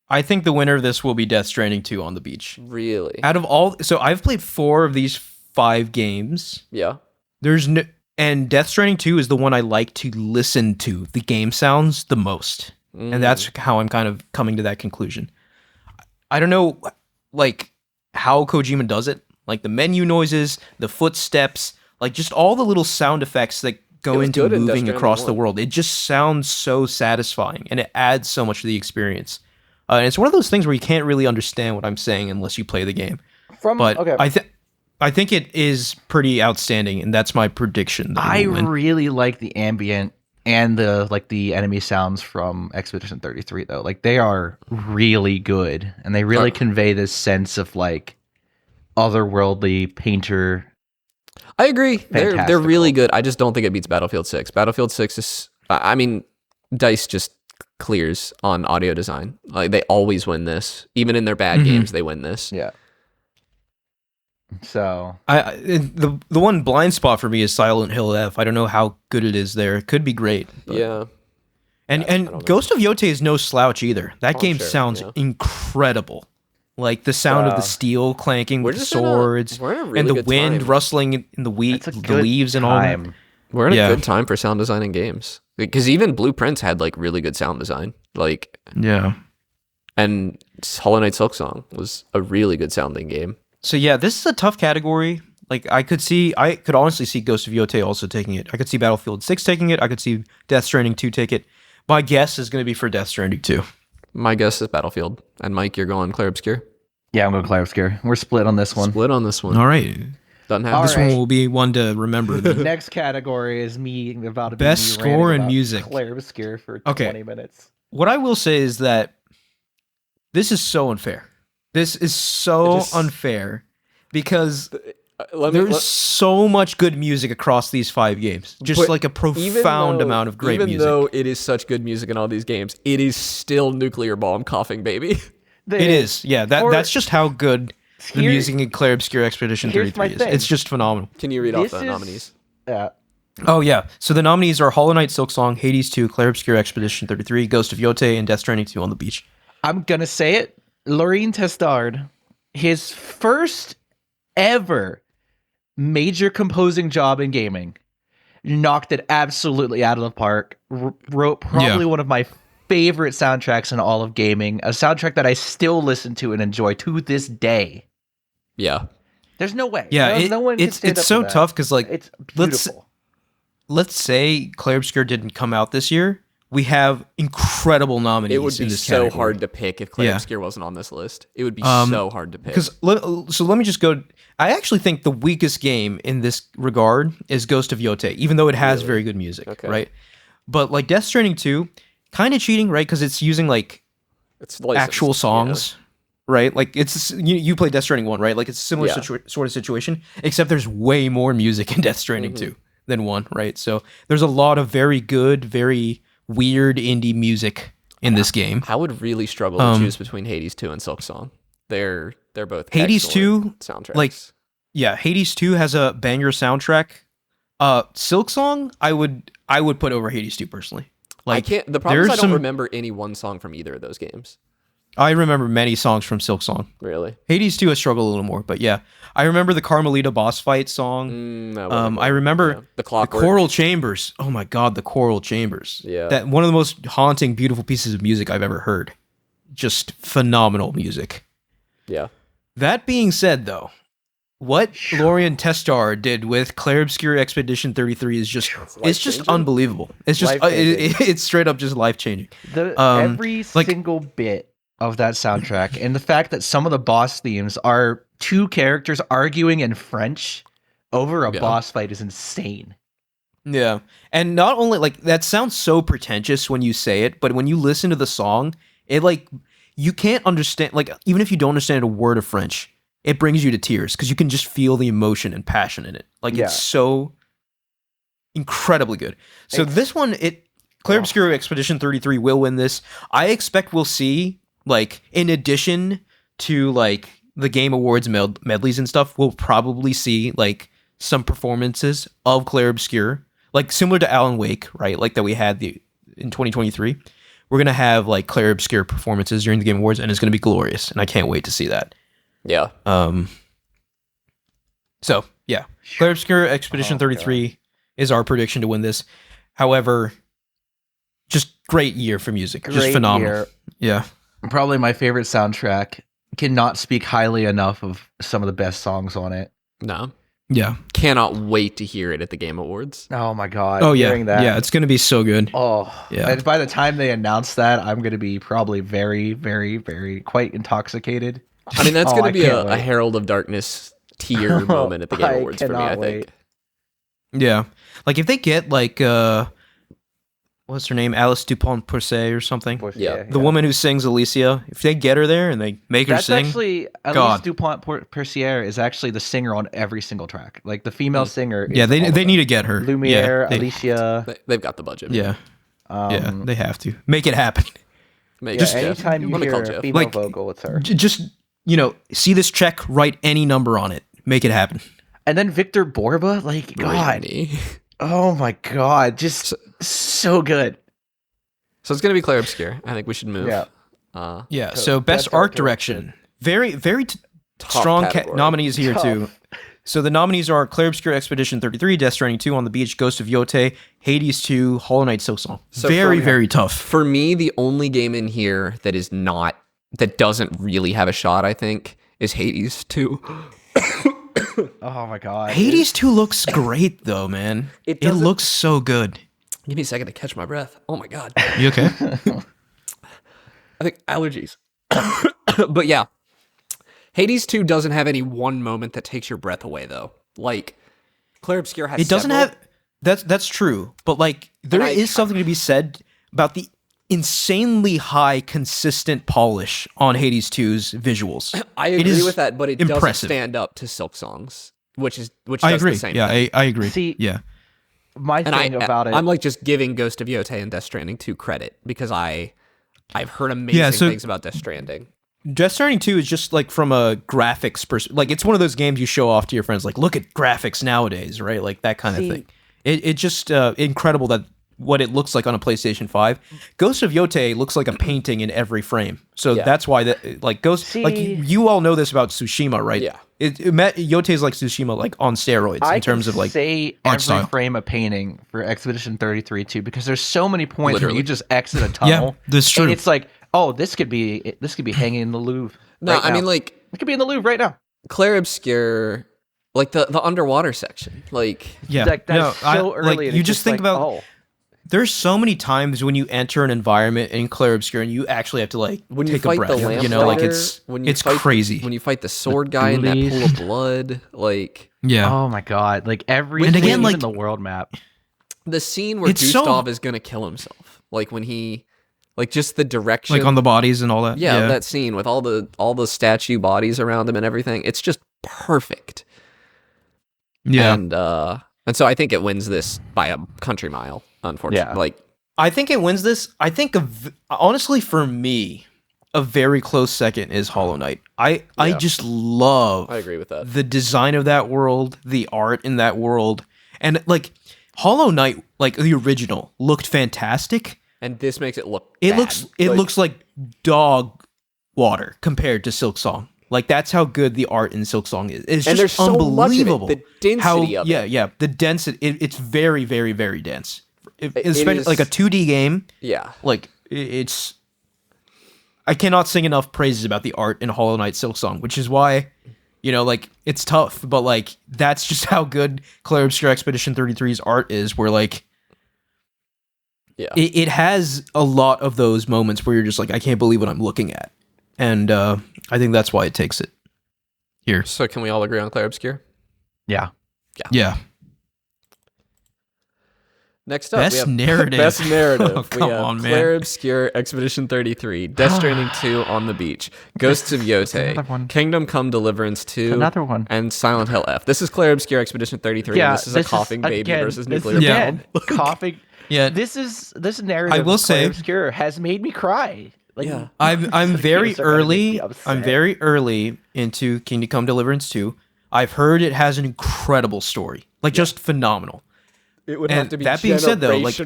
I think the winner of this will be Death Stranding 2 on the beach. Really? So I've played 4 of these 5 games. Yeah. And Death Stranding 2 is the one I like to listen to the game sounds the most. And that's how I'm kind of coming to that conclusion. I don't know, like, how Kojima does it. Like, the menu noises, the footsteps, like, just all the little sound effects that go into moving across the world. It just sounds so satisfying, and it adds so much to the experience. And it's one of those things where you can't really understand what I'm saying unless you play the game. I think it is pretty outstanding, and that's my prediction. I really like the ambient and the enemy sounds from Expedition 33, though. Like, they are really good, and they really convey this sense of like otherworldly painter. I agree. They're really good. I just don't think it beats Battlefield 6. Battlefield 6 is, I mean, DICE just clears on audio design. Like, they always win this. Even in their bad games, they win this. Yeah. So the one blind spot for me is Silent Hill F. I don't know how good it is there. It could be great. Yeah. And Ghost of Yotei is no slouch either. That game sounds incredible. Like the sound of the steel clanking with the swords and the wind rustling in the leaves and all that. We're in a good time for sound design in games. Because even Blueprints had like really good sound design. Like, yeah. And Hollow Knight Silksong was a really good sounding game. So yeah, this is a tough category. Like, I could honestly see Ghost of Yotei also taking it. I could see Battlefield 6 taking it. I could see Death Stranding 2 take it. My guess is going to be for Death Stranding 2. My guess is Battlefield. And Mike, you're going Clair Obscur? Yeah, I'm going Clair Obscur. We're split on this one. All right. Doesn't happen. This one will be one to remember. The next category is Best score and music. Clair Obscur for 20 minutes. What I will say is that this is so unfair. This is so unfair because there's so much good music across these 5 games. Just like a profound amount of great music. Even though it is such good music in all these games, it is still Nuclear Bomb Coughing Baby. It is. Yeah, that's just how good the music in Clair Obscur Expedition 33 is. It's just phenomenal. Can you read off the nominees? Oh, yeah. So the nominees are Hollow Knight Silksong, Hades 2, Clair Obscur Expedition 33, Ghost of Yotei, and Death Stranding 2 on the beach. I'm going to say it. Lorraine Testard, his first ever major composing job in gaming, knocked it absolutely out of the park. Wrote probably one of my favorite soundtracks in all of gaming, a soundtrack that I still listen to and enjoy to this day. Yeah. There's no way. Yeah, no one it's so tough because, like, it's beautiful. let's say Clair Obscur didn't come out this year. we have incredible nominees. It would be in this so category. hard to pick if Clair Obscur wasn't on this list. It would be so hard to pick. So let me just go. I actually think the weakest game in this regard is Ghost of Yotei, even though it has very good music, right? But like Death Stranding 2, kind of cheating, right? Because it's using like it's licensed, actual songs, right? Like it's you play Death Stranding 1, right? Like it's a similar sort of situation, except there's way more music in Death Stranding 2 than 1, right? So there's a lot of very good, very weird indie music in this game. I would really struggle to choose between Hades 2 and Silksong. They're both Hades 2 soundtracks. Like Hades 2 has a banger soundtrack. Silksong I would put over Hades 2 personally. Like the problem is I don't remember any one song from either of those games. I remember many songs from Silksong. Really? Hades 2 I struggle a little more, but yeah. I remember the Carmelita boss fight song. I remember the choral chambers. Oh my god, the choral chambers. Yeah. That one of the most haunting, beautiful pieces of music I've ever heard. Just phenomenal music. Yeah. That being said though, what Lorian Testar did with Clair Obscur Expedition 33 is just unbelievable. It's just it's straight up just life-changing. Every single bit of that soundtrack, and the fact that some of the boss themes are two characters arguing in French over a boss fight is insane. Yeah. And not only like that sounds so pretentious when you say it, but when you listen to the song, it like you can't understand, like even if you don't understand a word of French, it brings you to tears because you can just feel the emotion and passion in it. Like it's so incredibly good. So this one, Clair Obscur Expedition 33 will win this. I expect we'll see, like, in addition to like the Game Awards medleys and stuff, we'll probably see like some performances of Clair Obscur, like similar to Alan Wake, right? Like that we had in 2023. We're gonna have like Clair Obscur performances during the Game Awards, and it's gonna be glorious, and I can't wait to see that. Yeah. So yeah, Clair Obscur Expedition 33 is our prediction to win this. However, just great year for music, just phenomenal. Yeah, probably my favorite soundtrack. Cannot speak highly enough of some of the best songs on it. No. Yeah. Cannot wait to hear it at the Game Awards. Oh my god. Oh yeah. Yeah, it's gonna be so good. Oh yeah. And by the time they announce that, I'm gonna be probably very, very, very quite intoxicated. I mean, that's going to be a Herald of Darkness tier moment at the Game Awards for me, I think. Yeah. Like, if they get, like, what's her name? Alice Dupont-Porsay or something? Yeah. The woman who sings Alicia. If they get her there and they make her sing... actually... Alice Dupont-Porsay is actually the singer on every single track. Like, the female singer... Yeah, they need to get her. Lumiere, Alicia... They've got the budget. Yeah. Yeah, they have to. Make it happen. Anytime you hear a female vocal, it's her. Just... see this check, write any number on it. Make it happen. And then Victor Borba, like, God. Oh my God. Just so good. So it's going to be Clair Obscur. I think we should move. Yeah. So best art direction. Very, very strong nominees here too. So the nominees are Clair Obscur Expedition 33, Death Stranding 2, On the Beach, Ghost of Yotei, Hades 2, Hollow Knight Silksong. So very tough. For me, the only game in here that doesn't really have a shot, I think, is Hades 2. Oh my god. Hades 2 looks great though, man. It looks so good. Give me a second to catch my breath. Oh my god. You okay? I think allergies. But yeah. Hades 2 doesn't have any one moment that takes your breath away though. Like Clair Obscur has that's true. But like there is something to be said about the insanely high, consistent polish on Hades 2's visuals. I agree with that, but it doesn't stand up to Silksong's, which does the same thing. I agree. See, yeah. My thing about it... I'm like just giving Ghost of Yotei and Death Stranding 2 credit, because I've heard amazing things about Death Stranding. Death Stranding 2 is just like from a graphics perspective. Like it's one of those games you show off to your friends, like, look at graphics nowadays, right? Like that kind of thing. It's just incredible that what it looks like on a PlayStation 5. Ghost of Yotei looks like a painting in every frame. So that's why you all know this about Tsushima, right? Yeah. Yotei's like Tsushima, like on steroids in terms of like art style. Every frame a painting for Expedition 33 too, because there's so many points where you just exit a tunnel. Yeah, that's true. And it's like, oh, this could be hanging in the Louvre. No, I mean, like, it could be in the Louvre right now. Clair Obscur, like the underwater section, like that's so early. Like, you just think about. there's so many times when you enter an environment in Clair Obscur and you actually have to like when you take a fight breath. the lamp You know, like rider, it's crazy. when you fight the sword guy in that pool of blood, like yeah. Oh my god! Like every And again, even like the world map. the scene where It's Gustav so- is gonna kill himself, like when he, like just the direction, like on the bodies and all that. yeah, that scene with all the statue bodies around him and everything. It's just perfect. Yeah. And so I think it wins this by a country mile. Unfortunately, Yeah. like I think it wins this. I think honestly for me, a very close second is Hollow Knight. I just love I agree with that. the design of that world, the art in that world. And like Hollow Knight, like the original, looked fantastic. And this makes it look. It bad. looks like dog water compared to Silksong. Like that's how good the art in Silksong is. It's And just there's so much of it, unbelievable. the density of it. Yeah, the density. It's very, very, very dense. It Especially is- like a 2D game. Yeah. Like it's. I cannot sing enough praises about the art in Hollow Knight Silksong, which is why, you know, like it's tough, but like that's just how good Clair Obscur Expedition 33's art is. Where like. Yeah. It has a lot of those moments where you're just like, I can't believe what I'm looking at. And I think that's why it takes it here. So can we all agree on Clair Obscur? Yeah. Yeah. Next up, Best we have narrative. Best narrative. Oh, come we have on, man. Clair Obscur Expedition 33, Death Stranding 2 on the Beach, Ghosts of another Yote, one. Kingdom Come Deliverance 2, Another one. and Silent Hill F. This is Clair Obscur Expedition 33, and this is a coughing baby again, versus this nuclear is Yeah. bomb. again, coughing. Yeah. This narrative. I will of Clair say- Obscur has made me cry. Like, Yeah. I'm very It's not gonna make early. me upset. I'm very early into Kingdom Come Deliverance 2. I've heard it has an incredible story, like just phenomenal. It would And that being said, though, like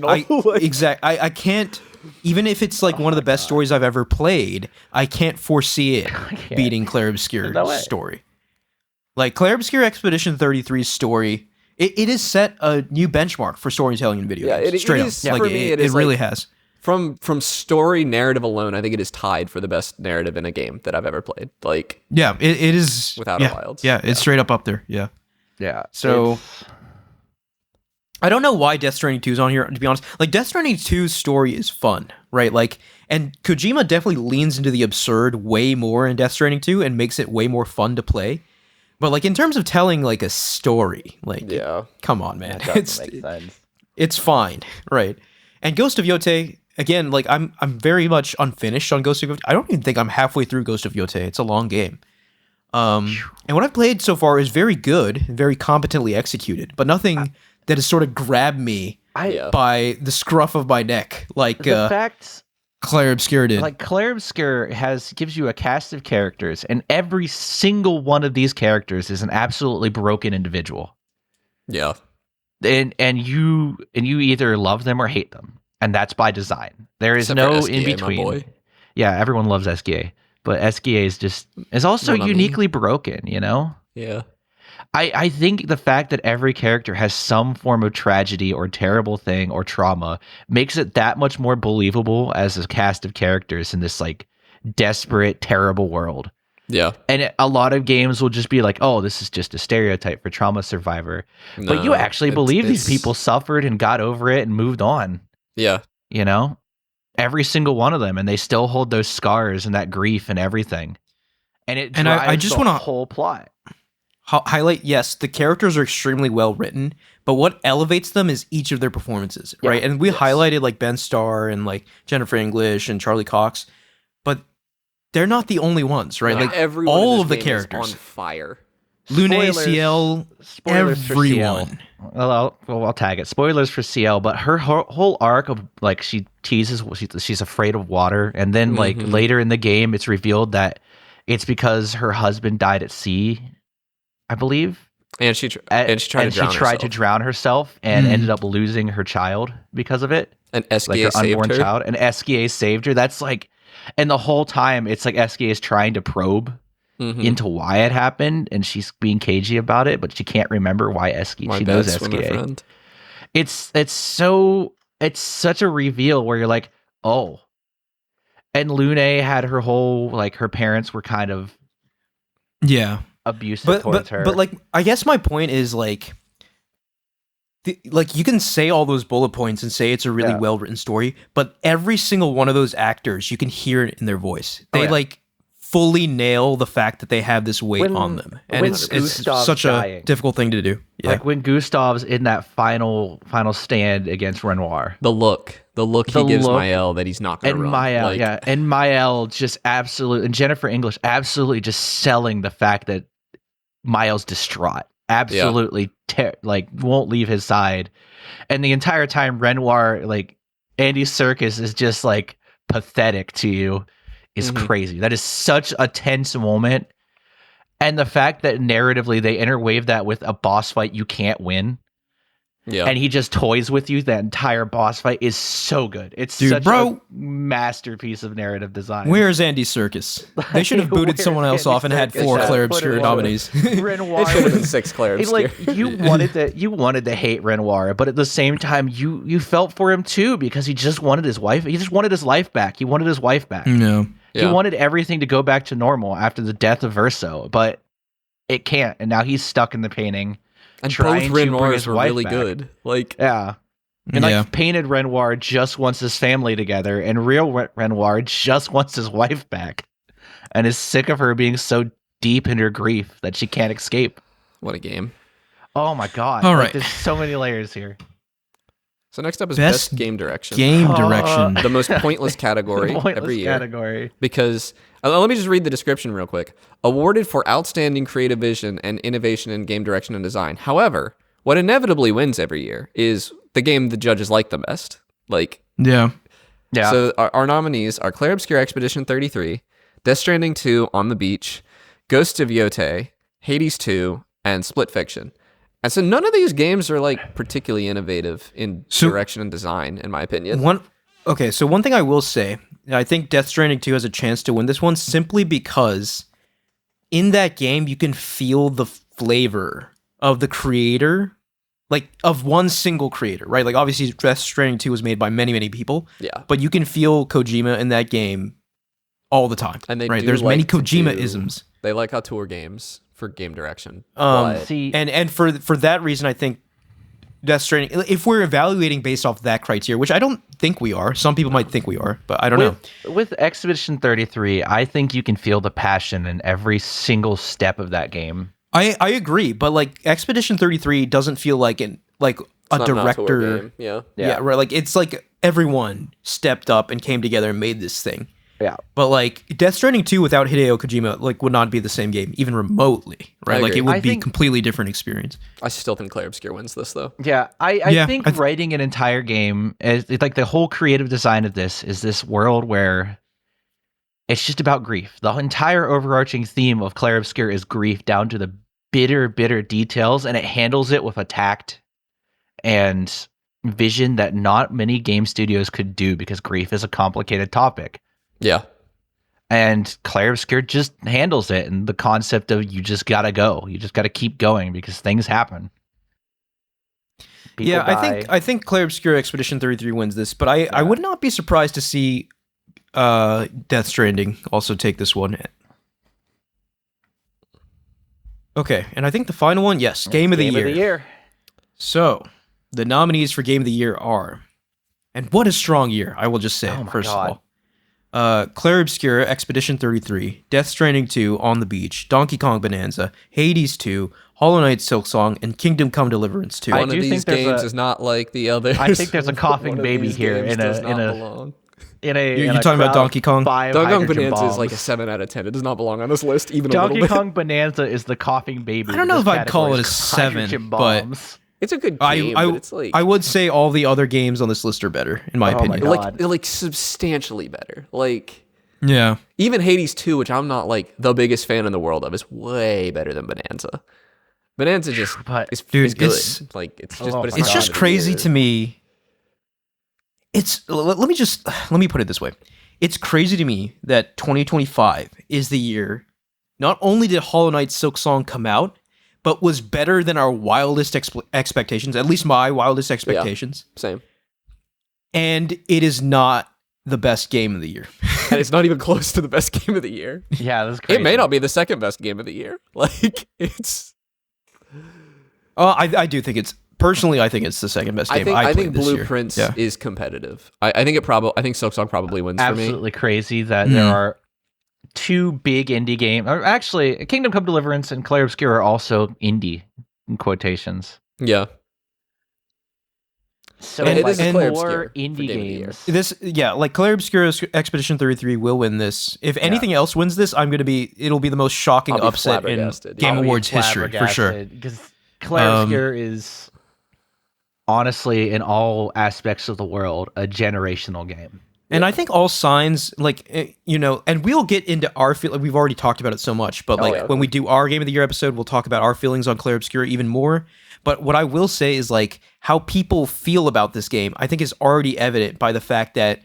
I can't. Even if it's like one of the best stories I've ever played, I can't foresee it can't. beating Clair Obscur's No way. story. Like Clair Obscur Expedition 33's story, it has set a new benchmark for storytelling in video Yeah, games. it Straight is- up, like for me, it is really like- has. From story narrative alone, I think it is tied for the best narrative in a game that I've ever played. Like, Yeah, it is Without a yeah, Wilds. Yeah, it's straight up there. Yeah. yeah. So it's- I don't know why Death Stranding 2 is on here, to be honest. Like, Death Stranding 2's story is fun, right? Like, and Kojima definitely leans into the absurd way more in Death Stranding 2 and makes it way more fun to play. But, like, in terms of telling, like, a story, like, yeah. come on, man. it doesn't make sense. It's fine, right? And Ghost of Yote, again, like, I'm very much unfinished on Ghost of Yote. I don't even think I'm halfway through Ghost of Yote. It's a long game. And what I've played so far is very good, very competently executed, but nothing that has sort of grabbed me Yeah. by the scruff of my neck, like The fact, Clair Obscur did. like Clair Obscur gives you a cast of characters, and every single one of these characters is an absolutely broken individual. Yeah. And you either love them or hate them, and that's by design. There is Except for no SGA, in my between. boy. Yeah, everyone loves SGA, but SGA is also What I mean. uniquely broken. You know. Yeah. I think the fact that every character has some form of tragedy or terrible thing or trauma makes it that much more believable as a cast of characters in this like desperate, terrible world. Yeah. And a lot of games will just be like, oh, this is just a stereotype for trauma survivor. But you No, actually it's- believe these it's- people suffered and got over it and moved on, Yeah. you know? Every single one of them. And they still hold those scars and that grief and everything. And it And drives I just the wanna- whole plot. highlight, yes, the characters are extremely well written, but what elevates them is each of their performances, Yeah, right? And we yes. highlighted like Ben Starr and like Jennifer English and Charlie Cox, but they're not the only ones, right? Like Like everyone in all this of the game is characters, on fire. Lune, Spoilers. CL, Spoilers for everyone. CL. Well, I'll tag it. Spoilers for CL, but her whole arc of like she teases she's afraid of water, and then like Mhm. later in the game, it's revealed that it's because her husband died at sea, I believe, And she tried to drown herself. drown herself and Mhm. ended up losing her child because of it, And like SGA her saved unborn her. child, and SGA saved her. That's like, and the whole time it's like SGA is trying to probe Mhm. into why it happened, and she's being cagey about it, but she can't remember why SGA. My She bad knows swimmer SGA. friend. It's such a reveal where you're like, oh. And Lune had her whole like her parents were kind of Yeah. abusive But towards her. like I guess my point is like like you can say all those bullet points and say it's a really well written story, but every single one of those actors, you can hear it in their voice. They like fully nail the fact that they have this weight on them, and it's such a difficult thing to do. Yeah. Like when Gustav's in that final stand against Renoir, the look he gives Mael that he's not going to run. Mael, and Mael just and Jennifer English absolutely just selling the fact that Mael's distraught, absolutely won't leave his side, and the entire time Renoir, like Andy Serkis, is just like pathetic to you. Is crazy. That is such a tense moment. And the fact that narratively they interweave that with a boss fight you can't win. Yeah. And he just toys with you that entire boss fight is so good. It's such a masterpiece of narrative design. Where's Andy Serkis? They should have booted someone else off and had 4 Claire Obscur nominees. Renoir. It should have been 6 Claire Obscur. Like you wanted to hate Renoir, but at the same time you felt for him too, because he just wanted his wife. He just wanted his life back. He wanted his wife back. No. He wanted everything to go back to normal after the death of Verso, but it can't. And now he's stuck in the painting. And both Renoirs were really good. And painted Renoir just wants his family together, and real Renoir just wants his wife back, and is sick of her being so deep in her grief that she can't escape. What a game! Oh my god! All right, there's so many layers here. So next up is best game direction. Game direction, the most pointless category every year. Because let me just read the description real quick. Awarded for outstanding creative vision and innovation in game direction and design. However, what inevitably wins every year is the game the judges like the best. Yeah. So our nominees are Claire Obscur Expedition 33, Death Stranding 2 On the Beach, Ghosts of Yotei, Hades 2, and Split Fiction. And so none of these games are particularly innovative in direction and design, in my opinion. One thing I will say, I think Death Stranding 2 has a chance to win this one simply because in that game you can feel the flavor of the creator, of one single creator, right? Obviously Death Stranding 2 was made by many, many people. Yeah. But you can feel Kojima in that game all the time. And there's many Kojima-isms. They like auteur games for game direction. And for that reason, I think Death Stranding, if we're evaluating based off that criteria, which I don't think we are, some people might think we are, but I don't know. With Expedition 33, I think you can feel the passion in every single step of that game. I agree, but Expedition 33 doesn't feel like a director. Yeah, right. It's like everyone stepped up and came together and made this thing. Yeah. But Death Stranding 2 without Hideo Kojima would not be the same game, even remotely, right? It would be a completely different experience. I still think Claire Obscur wins this though. Yeah. I think writing an entire game is the whole creative design of this is this world where it's just about grief. The entire overarching theme of Claire Obscur is grief down to the bitter details, and it handles it with a tact and vision that not many game studios could do because grief is a complicated topic. Yeah. And Claire Obscur just handles it, and the concept of you just gotta go. You just gotta keep going because things happen. People die. I think Claire Obscur Expedition 33 wins this, but I would not be surprised to see Death Stranding also take this one. Okay, and I think the final one, yes, Game of the Year. So, the nominees for Game of the Year are, and what a strong year, I will just say, first of all. Claire Obscur, Expedition 33, Death Stranding 2, On the Beach, Donkey Kong Bonanza, Hades 2, Hollow Knight Silksong, and Kingdom Come Deliverance 2. One of these games is not like the others. I think there's a coughing baby here You're talking about Donkey Kong? Donkey Kong Bonanza is like a 7 out of 10. It does not belong on this list, even a little bit. Donkey Kong Bonanza is the coughing baby. I don't know if I'd call it a 7, but it's a good game, but it's I would say all the other games on this list are better, in my opinion. Like substantially better. Yeah. Even Hades 2, which I'm not the biggest fan in the world of, is way better than Bonanza. Bonanza is good. It's just crazy to me. Let me put it this way. It's crazy to me that 2025 is the year not only did Hollow Knight Silksong come out, but was better than our wildest expectations, at least my wildest expectations. Yeah, same. And it is not the best game of the year. And it's not even close to the best game of the year. Yeah, that's crazy. It may not be the second best game of the year. It's... I do think it's personally, I think it's the second best game I think played this year. Blueprints is competitive. I think Silksong probably wins for me. Absolutely crazy that there are two big indie games. Or actually, Kingdom Come Deliverance and Clair Obscur are also indie in quotations. Yeah. So it like, is a Clair more Obscur indie games. Clair Obscur Expedition 33 will win this. If anything else wins this, it'll be the most shocking upset in Game Awards history for sure. Because Clair Obscur is honestly, in all aspects of the world, a generational game. And I think all signs, and we'll get into our feel. Like, we've already talked about it so much, but when we do our Game of the Year episode, we'll talk about our feelings on Clair Obscur even more. But what I will say is like how people feel about this game, I think is already evident by the fact that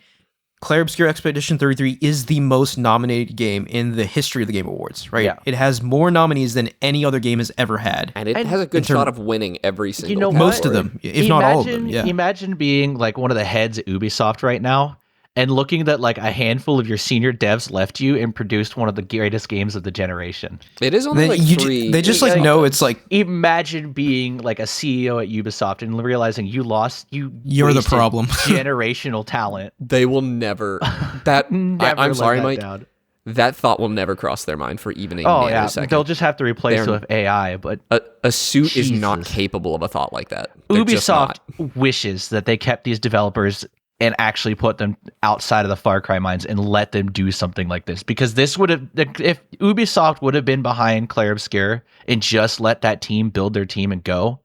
Clair Obscur Expedition 33 is the most nominated game in the history of the Game Awards, right? Yeah. It has more nominees than any other game has ever had. And it has a good shot of winning every single category. Most of them, if not all of them. Yeah. Imagine being like one of the heads at Ubisoft right now and looking that like a handful of your senior devs left you and produced one of the greatest games of the generation. It is only three. They just know it's like... Imagine being like a CEO at Ubisoft and realizing you're the problem. Generational talent. They will never... I'm sorry, Mike. Down. That thought will never cross their mind for even a nanosecond. They'll just have to replace it with AI, but... A suit is not capable of a thought like that. Ubisoft wishes that they kept these developers and actually put them outside of the Far Cry mines and let them do something like this. Because this would have, if Ubisoft would have been behind Clair Obscur and just let that team build their team and go,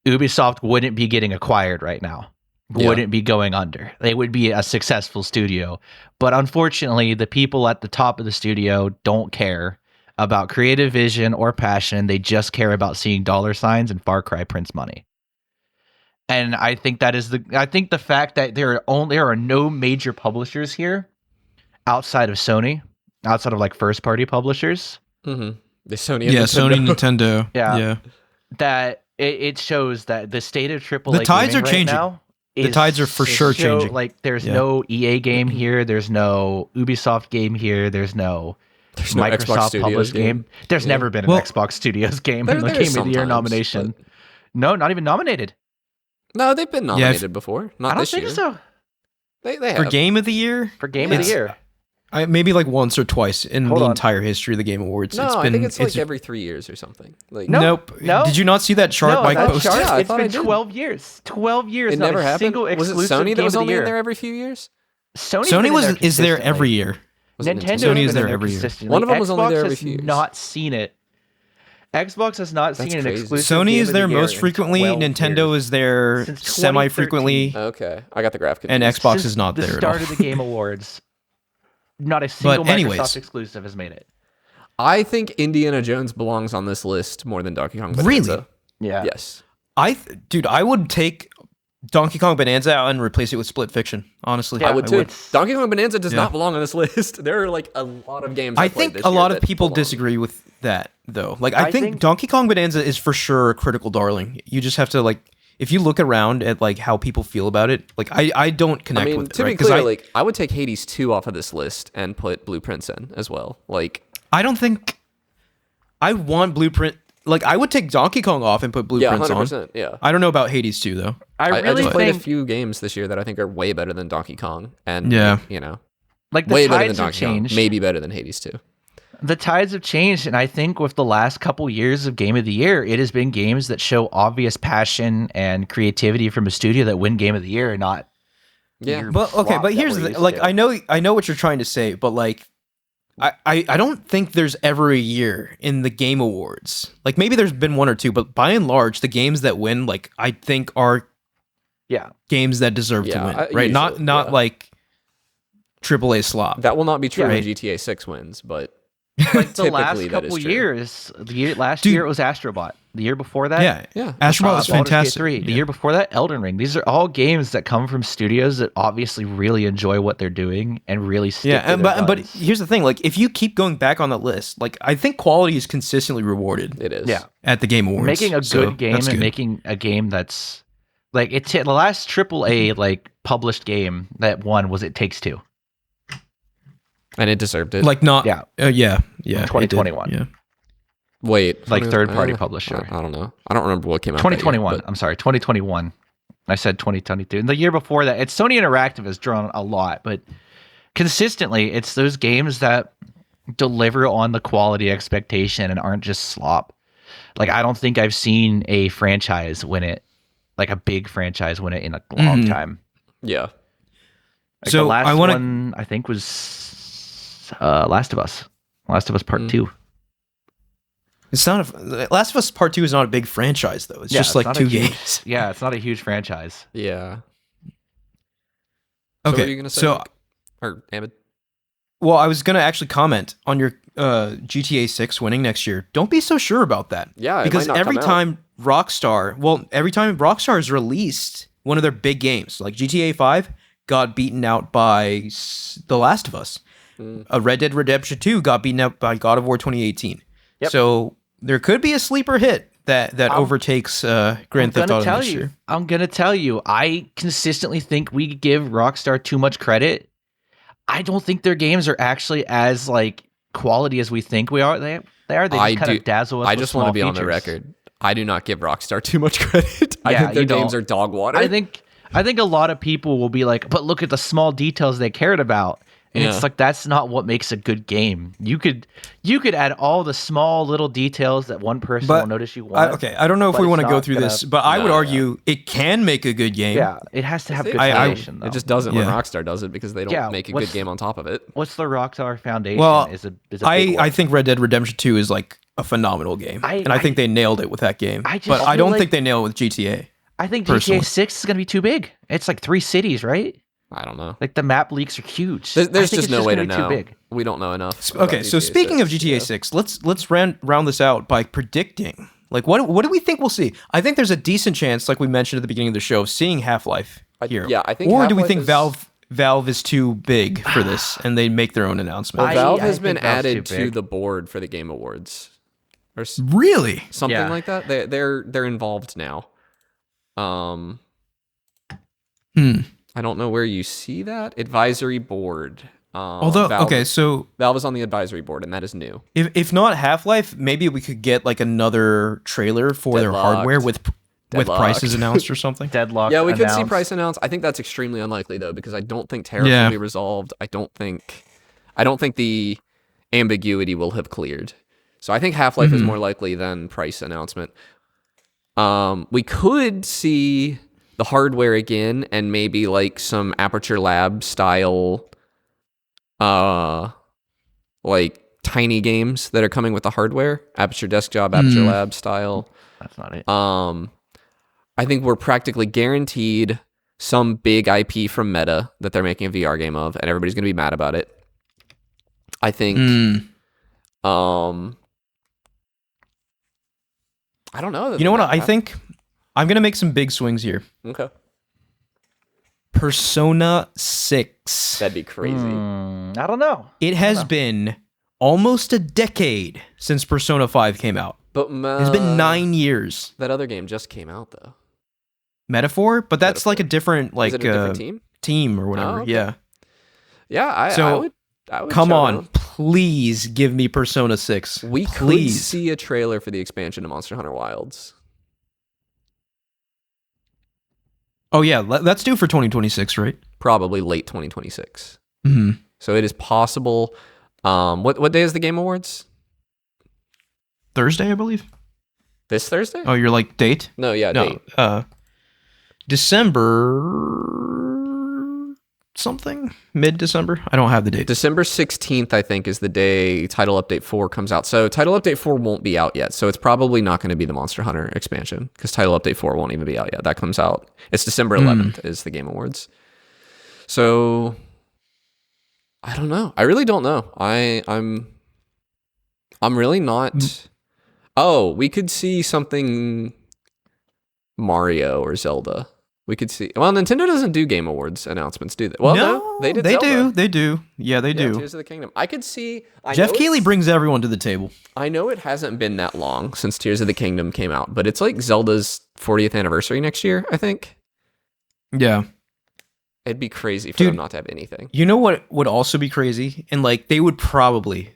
Ubisoft wouldn't be getting acquired right now. Wouldn't be going under. They would be a successful studio. But unfortunately, the people at the top of the studio don't care about creative vision or passion. They just care about seeing dollar signs and Far Cry prints money. And I think the fact that there are no major publishers here outside of Sony, outside of like first party publishers. Mm-hmm. The Sony, Sony, Nintendo. Yeah. That it shows that the state of AAA the tides are changing. Now the tides are for sure changing. Like there's no EA game here. There's no Ubisoft game here. There's no Microsoft published game. There's never been an Xbox Studios game in the Game of the Year nomination. But... No, not even nominated. No, they've been nominated before. Not this year. I don't think so. They have. For Game of the Year? For Game of the Year. Maybe like once or twice in the entire history of the Game Awards. No, I think it's like every 3 years or something. Like, Nope. No. Did you not see that chart Mike posted? Yeah, it's been 12 years. 12 years. It never happened. Was it Sony that was only in there every few years? Sony is there every year. Nintendo is there every year. One of them was only there every few years. Not seen it. Xbox has not seen an exclusive. Sony is there most frequently. Nintendo is there semi-frequently. Okay, I got the graph. And Xbox is not there. The start of the Game Awards, not a single Microsoft exclusive has made it. I think Indiana Jones belongs on this list more than Donkey Kong Bonanza. Really? Yeah. Yes. I would take Donkey Kong Bonanza out and replace it with Split Fiction, honestly. Yeah, I would too. Donkey Kong Bonanza does not belong on this list. There are like a lot of games I think a lot of people disagree with that, though. Like, I think Donkey Kong Bonanza is for sure a critical darling. You just have to, like, if you look around at, like, how people feel about it, like, I don't connect with it. To be clear, like, I would take Hades 2 off of this list and put Blueprints in as well. Like, I don't think I want Blueprint. Like, I would take Donkey Kong off and put Blueprints on. 100%, yeah. I don't know about Hades 2, though. I just played a few games this year that I think are way better than Donkey Kong. And, like the way tides better than have Donkey changed. Kong. Maybe better than Hades 2. The tides have changed, and I think with the last couple years of Game of the Year, it has been games that show obvious passion and creativity from a studio that win Game of the Year and not... But here's the thing. Like, I know what you're trying to say, but, like, I don't think there's ever a year in the Game Awards. Like, maybe there's been one or two, but by and large, the games that win, like, I think are games that deserve to win, right? Usually, not like AAA slop. That will not be true when GTA 6 wins, but like the last couple years, last year it was Astrobot. The year before that, Astrobot was fantastic. 3. The year before that, Elden Ring. These are all games that come from studios that obviously really enjoy what they're doing and really stick to their but guns. Here's the thing: like, if you keep going back on that list, like, I think quality is consistently rewarded. It is, at the Game Awards. Making a good game and making a game that's like the last AAA like published game that won was It Takes Two. And it deserved it. Like, not... 2021. Wait, like third-party publisher. I don't know. I don't remember what came out. 2021. That year, I'm sorry, 2021. I said 2022. And the year before that, it's Sony Interactive has drawn a lot, but consistently, it's those games that deliver on the quality expectation and aren't just slop. Like, I don't think I've seen a franchise win it, like a big franchise win it in a long time. yeah. Like, so the last one I think was Last of Us. Last of Us Part 2. It's not Last of Us Part 2 is not a big franchise though. It's just like 2 games. Yeah, it's not a huge franchise. Yeah. Okay. So what are you gonna say? Or Ahmed? Well, I was gonna actually comment on your GTA 6 winning next year. Don't be so sure about that. Yeah, because every time Rockstar is released one of their big games, like GTA 5 got beaten out by The Last of Us. Red Dead Redemption 2 got beaten out by God of War 2018. Yep. So there could be a sleeper hit that overtakes Grand Theft Auto next year. I'm gonna tell you, I consistently think we give Rockstar too much credit. I don't think their games are actually as like quality as we think we are. They are. They just kind of dazzle us. I just want to be on the record. I do not give Rockstar too much credit. I think their games are dog water. I think a lot of people will be like, but look at the small details they cared about. And it's like, that's not what makes a good game. You could add all the small little details that one person will notice you want. I don't know if we want to go through this, but I would argue it can make a good game. Yeah, it has to have good foundation, though. It just doesn't when Rockstar does it because they don't make a good game on top of it. What's the Rockstar foundation? Well, I think Red Dead Redemption 2 is like a phenomenal game. I think they nailed it with that game. But I don't think they nail it with GTA. I think GTA 6 is going to be too big. It's like 3 cities, right? I don't know. Like the map leaks are huge. There's just no way to know. Too big. We don't know enough. Okay, so speaking of GTA 6, let's round this out by predicting. Like, what do we think we'll see? I think there's a decent chance, like we mentioned at the beginning of the show, of seeing Half-Life here. Yeah, I think. Or do we think Valve is too big for this and they make their own announcement? Well, Valve has been added to the board for the Game Awards. Or really? Something like that. They're involved now. I don't know where you see that advisory board. Although, so Valve is on the advisory board, and that is new. If not Half-Life, maybe we could get like another trailer for their hardware with prices announced or something. Deadlock. Yeah, we could see price announced. I think that's extremely unlikely though, because I don't think tariffs will be resolved. I don't think the ambiguity will have cleared. So I think Half-Life is more likely than price announcement. We could see the hardware again, and maybe like some Aperture Lab style, like tiny games that are coming with the hardware. Aperture Desktop, Aperture Lab style. That's not it. I think we're practically guaranteed some big IP from Meta that they're making a VR game of, and everybody's gonna be mad about it. I think. I don't know. You know what? I think I'm gonna make some big swings here. Okay. Persona 6. That'd be crazy. I don't know. It has been almost a decade since Persona 5 came out. But it's been 9 years. That other game just came out though. Metaphor, but that's like a different team or whatever. Oh, okay. Yeah. Yeah, I would come on, please give me Persona 6. We could see a trailer for the expansion to Monster Hunter Wilds. Oh yeah, that's due for 2026, right? Probably late 2026. Mm-hmm. So it is possible. What day is the Game Awards? Thursday, I believe. This Thursday? Oh, you're like date? No, date. December something? Mid-December? I don't have the date. December 16th, I think, is the day Title Update 4 comes out. So Title Update 4 won't be out yet. So it's probably not going to be the Monster Hunter expansion because Title Update 4 won't even be out yet. That comes out. It's December 11th is the Game Awards. So I don't know. I really don't know. I'm really not. Oh, we could see something Mario or Zelda. We could see. Well, Nintendo doesn't do Game Awards announcements, do they? Well, no, they did. They do. They do. Yeah, they do. Tears of the Kingdom. I could see. Jeff Keighley brings everyone to the table. I know it hasn't been that long since Tears of the Kingdom came out, but it's like Zelda's 40th anniversary next year, I think. Yeah. It'd be crazy for them not to have anything. You know what would also be crazy? And like they would probably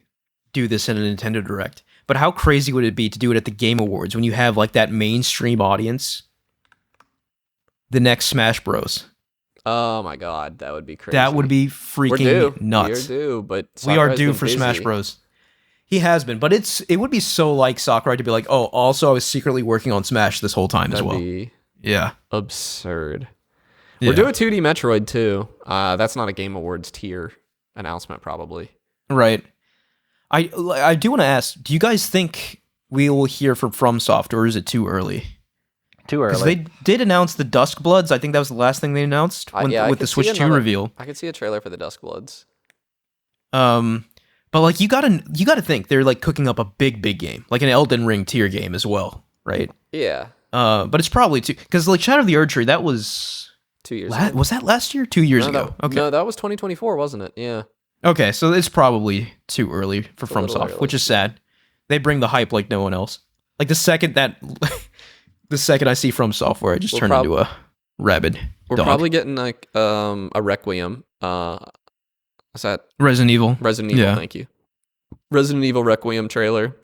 do this in a Nintendo Direct. But how crazy would it be to do it at the Game Awards when you have like that mainstream audience? The next Smash Bros. Oh my god, that would be crazy. That would be freaking nuts. We are due, but we are due for Smash Bros. He has been, but it would be so like Sakurai to be like, oh, also I was secretly working on Smash this whole time as well. Yeah, absurd. We're doing 2D Metroid too. That's not a Game Awards tier announcement, probably. Right. I do want to ask, do you guys think we will hear from FromSoft, or is it too early? Too early. Because they did announce the Duskbloods. I think that was the last thing they announced with the Switch 2 reveal. I could see a trailer for the Duskbloods. But like you gotta think they're like cooking up a big game, like an Elden Ring tier game as well, right? Yeah. But it's probably because like Shadow of the Erdtree, that was 2 years ago. Was that last year? 2 years ago. Okay. No, that was 2024, wasn't it? Yeah. Okay, so it's probably too early for FromSoft, which is sad. They bring the hype like no one else. Like the second I see From Software, I just turn into a rabid We're dog. probably getting like a Requiem. What's that? Resident Evil. Yeah. Thank you. Resident Evil Requiem trailer.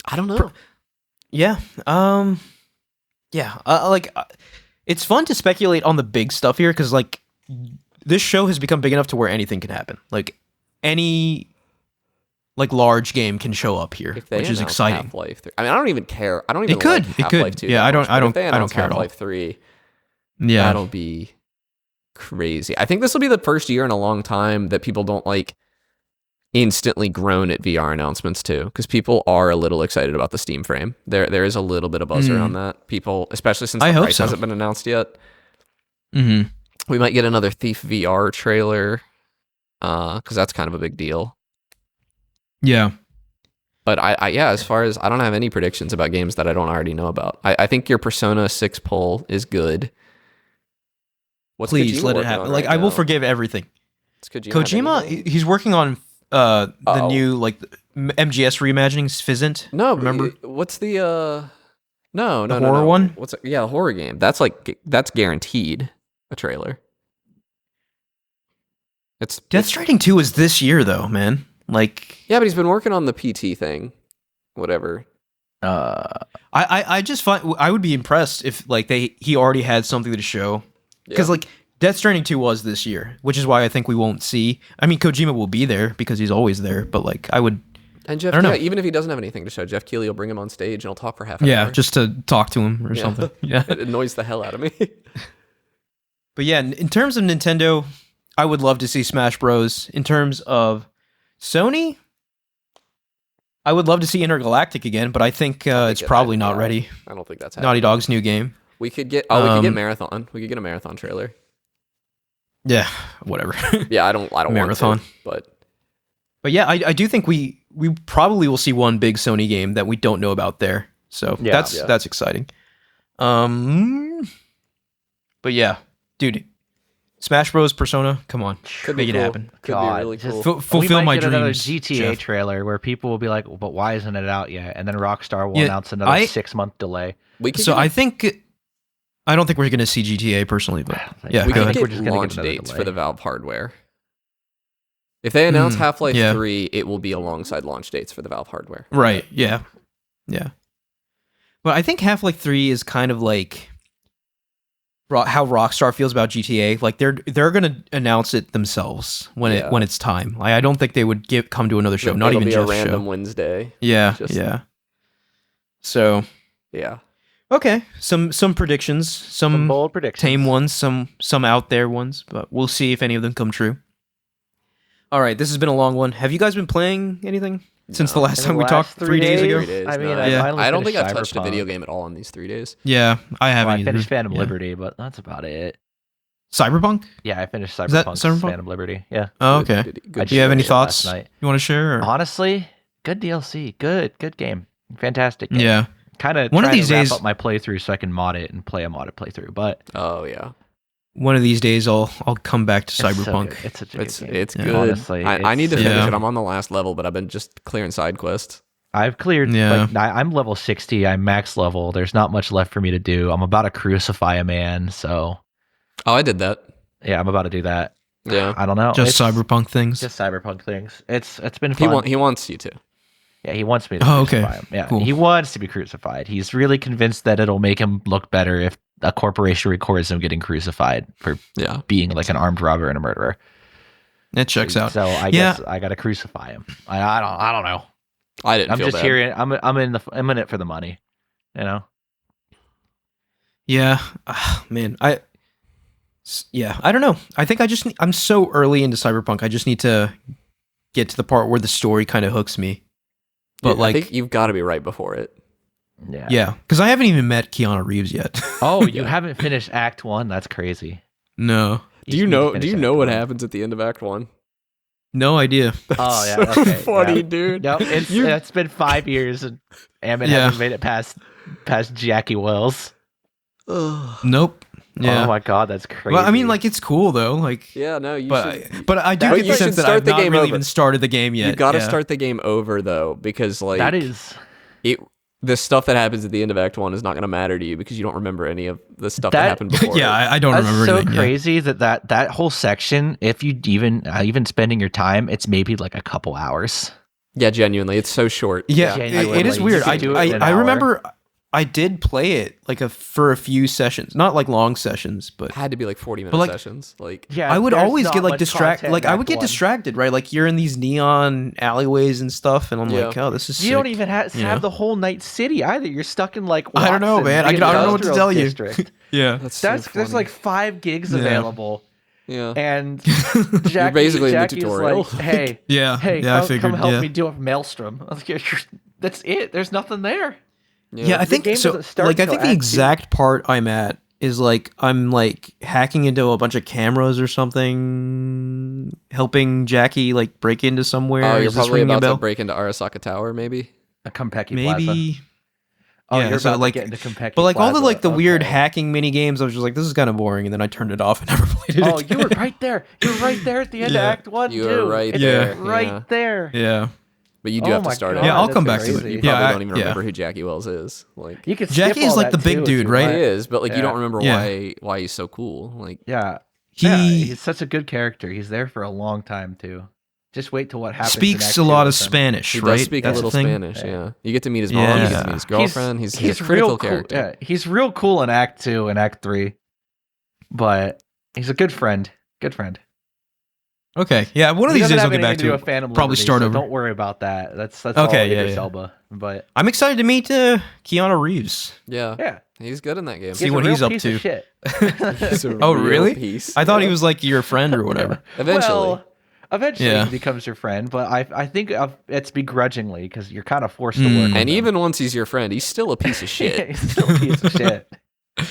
I don't know. Yeah. It's fun to speculate on the big stuff here because like this show has become big enough to where anything can happen. Like any like large game can show up here, which is exciting. Half-Life 3. I mean, I don't even care. I don't even like Half-Life 2. It could. Yeah, I don't care at all. Half-Life 3. Yeah. That'll be crazy. I think this will be the first year in a long time that people don't like instantly groan at VR announcements too, because people are a little excited about the Steam Frame. There is a little bit of buzz around that. People, especially since the price hasn't been announced yet. Mm-hmm. We might get another Thief VR trailer, because that's kind of a big deal. Yeah. But as far as I don't have any predictions about games that I don't already know about. I think your Persona 6 poll is good. Please let it happen. Like I will forgive everything. Kojima, he's working on the new like MGS reimaginings. Fizzant. No, remember what's the no horror one? What's a horror game? That's guaranteed a trailer. Death Stranding 2 is this year though, man. Like yeah, but he's been working on the PT thing. Whatever. I just find I would be impressed if like he already had something to show. Because like Death Stranding 2 was this year, which is why I think we won't see. I mean, Kojima will be there because he's always there, but like I would. And Jeff, even if he doesn't have anything to show, Jeff Keighley will bring him on stage and he'll talk for half an hour. Yeah, just to talk to him or something. Yeah, it annoys the hell out of me. But yeah, in terms of Nintendo, I would love to see Smash Bros. In terms of Sony, I would love to see Intergalactic again, but I think it's probably not ready. I don't think that's happening. Naughty Dog's new game. We could get Marathon. We could get a Marathon trailer. Yeah, whatever. Yeah, I don't Marathon, want to, but yeah, I do think we probably will see one big Sony game that we don't know about there. So that's exciting. But yeah, dude, Smash Bros. Persona, come on, make it happen. Could be really cool. Fulfill my dreams. Another GTA trailer where people will be like, "But why isn't it out yet?" And then Rockstar will announce another 6-month delay. I don't think we're going to see GTA personally, but yeah, we could get launch dates for the Valve hardware. If they announce Half-Life 3, it will be alongside launch dates for the Valve hardware. Right? Yeah. But I think Half-Life 3 is kind of like how Rockstar feels about GTA. Like they're going to announce it themselves when it's time. Like I don't think they would come to another show. Not even just a random Wednesday. Yeah. So yeah. Okay, some predictions, some bold predictions, tame ones, some out there ones, but we'll see if any of them come true. All right, this has been a long one. Have you guys been playing anything since the last time we talked 3 days ago? 3 days, I mean, I don't think I've touched a video game at all in these 3 days. Yeah, I haven't. I finished Phantom Liberty, but that's about it. Cyberpunk? Yeah, I finished Cyberpunk? Phantom Liberty. Yeah. Oh, okay. Good do you have any thoughts you want to share? Or? Honestly, good DLC. Good game. Fantastic game. Yeah. Kind of one of these days wrap up my playthrough so I can mod it and play a modded playthrough. But one of these days I'll come back to Cyberpunk. It's such a good game. It's good. Honestly, I need to finish it. I'm on the last level, but I've been just clearing side quests. I've cleared. Like, I'm level 60. I'm max level. There's not much left for me to do. I'm about to crucify a man. So. Oh, I did that. Yeah, I'm about to do that. Yeah. I don't know. Just Cyberpunk things. Just Cyberpunk things. It's been fun. He wants you to. Yeah, he wants me to Oh, crucify okay. him. Yeah, Cool. he wants to be crucified. He's really convinced that it'll make him look better if a corporation records him getting crucified for being like an armed robber and a murderer. That checks out. So I guess I gotta crucify him. I don't know. I didn't. I'm feel just bad. hearing. I'm in it for the money. You know. Yeah, man. I don't know. I think I'm so early into Cyberpunk. I just need to get to the part where the story kind of hooks me. But I think you've got to be right before it. Yeah, because I haven't even met Keanu Reeves yet. Oh, you haven't finished Act 1? That's crazy. No. Do you know what happens at the end of Act 1? No idea. Oh yeah, so okay, funny, dude. Yep, it's been 5 years and Ammon hasn't made it past Jackie Wells. Nope. Yeah. Oh my god, that's crazy. Well, I mean, like, it's cool though. Like, yeah, no, you but should. But I do But get you the should sense that start I've the not game really over. even started the game yet. You got to start the game over though, because like that is the stuff that happens at the end of Act 1 is not going to matter to you because you don't remember any of the stuff that happened before. Yeah, I don't that's remember so anything. crazy that whole section. If you even spending your time, it's maybe like a couple hours. Yeah, genuinely, it's so short. Yeah, Genuinely. it is weird. You could do it in an I hour. remember I did play it like for a few sessions, not like long sessions, but It had to be like 40-minute like, sessions. Like, Yeah, I would there's always not get like much distracted. content Like in I would Act get 1. distracted, right? Like you're in these neon alleyways and stuff, and I'm like, oh, this is. You sick. don't even have the whole night city either. You're stuck in like I don't know, Watson, man. I the don't know what to industrial tell you. district. Yeah, that's There's like 5 gigs available. Yeah. And You're basically in the Jackie's tutorial. like, hey, Yeah, hey, yeah, I come figured, help yeah. me do a maelstrom. I was like, that's it. There's nothing there. Yeah, I think game so. doesn't start Like, I until think the Act 2. exact part I'm at is like I'm like hacking into a bunch of cameras or something, helping Jackie like break into somewhere. Oh, you're Is this probably ringing a about to bell? break into Arasaka Tower, maybe. A Compeki Plaza. Maybe. Oh, Yeah, you're so, about like- to get into Compeki But like all the Plaza. like the weird Okay. hacking mini games, I was just like, this is kind of boring, and then I turned it off and never played it. Oh, again. you were right there. You were right there at the end Yeah. of Act 1, You too. were right It's there, right yeah. there. Yeah. But you do Oh have to my start God, over. Yeah, I'll that's come back to crazy. it. You Yeah, probably I- don't even yeah. remember who Jackie Wells is. Like, You can Jackie skip is all like that the big too, if dude, you right? want. he is, but like you Yeah. don't remember Yeah. why he's so cool. Like, Yeah. He He's such a good character. He's there for a long time, too. Just wait till what happens. in speaks Act a 2 lot of with him. Spanish, he right? does speak That's a little the thing? Spanish. Yeah, you get to meet his Yeah. mom. You get to meet his girlfriend. He's a critical real character. Cool. Yeah, he's real cool in Act 2 and Act 3, but he's a good friend. Good friend. Okay, yeah. One of He these doesn't days I'll have get back anything to with it. Phantom Probably Liberty, start so over. Don't worry about that. That's Okay, all yeah, Idris yeah. Elba. But I'm excited to meet Keanu Reeves. Yeah, yeah, he's good in that game. See he's a what real he's up piece to. of shit. He's a Oh, real really? piece. I thought he Yeah. was like your friend or whatever. Eventually. Well, eventually Yeah. he becomes your friend, but I think it's begrudgingly because you're kind of forced to Mm. work. with And him. even once he's your friend, he's still a piece of shit. he's still a piece of shit.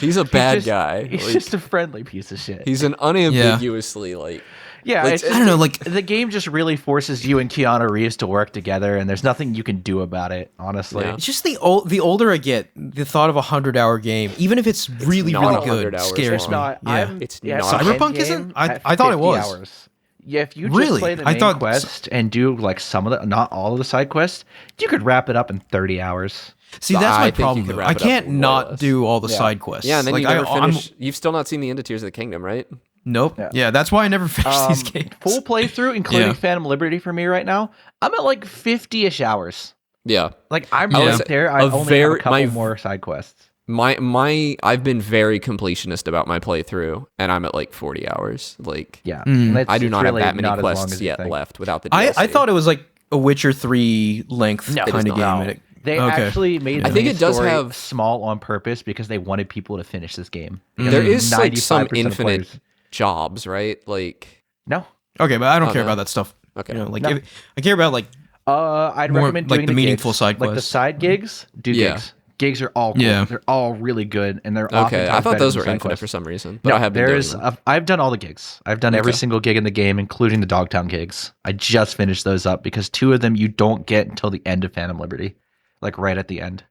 He's a bad just- guy. He's Like, just a friendly piece of shit. he's an unambiguously like. Yeah, Like, it's I don't know, like the game just really forces you and Keanu Reeves to work together, and there's nothing you can do about it. Honestly, Yeah. it's just the older I get, the thought of a 100-hour game, even if it's really not really 100 good, hours scares long. me. not. Yeah. It's yeah, not. Cyberpunk endgame isn't? I at thought it 50 was. Hours. Yeah, if you just Really? play the I main thought- quest and do like some of the, not all of the side quests, you could wrap it up in 30 hours. See, that's I my think you problem. could Though. wrap I it up can't more or not less. do all the Yeah. side quests. Yeah, and then like, you never I'm- finish. You've still not seen the end of Tears of the Kingdom, right? Nope. Yeah. Yeah, that's why I never finished these games. Full playthrough, including Yeah. Phantom Liberty for me right now, I'm at like 50-ish hours. Yeah. Like I'm Yeah. right there. I A only have very- a couple more side quests. I've been very completionist about my playthrough, and I'm at like 40 hours. Like, Yeah, Mm. and it's- I do it's not really have that many not as long quests as you yet think. left without the I DLC. thought it was like a Witcher 3 length No, kind is of not. game. No. and They Okay. actually made the I think main it does story have- small on purpose because they wanted people to finish this game. Because there is like some 95% of infinite players- jobs, right? Like, No, Okay, but I don't Oh, care no. about that stuff. okay. You know, like No. I care about like I'd More recommend like doing the meaningful gigs. side like the quests. side gigs. Do Yeah. gigs. Gigs are all cool. Yeah. They're all really good, and they're Okay, oftentimes I thought better those than were side infinite quests. for some reason, but No, I have been there's. doing them. I've done all the gigs. I've done every Okay. single gig in the game, including the Dogtown gigs. I just finished those up because 2 of them you don't get until the end of Phantom Liberty, like right at the end.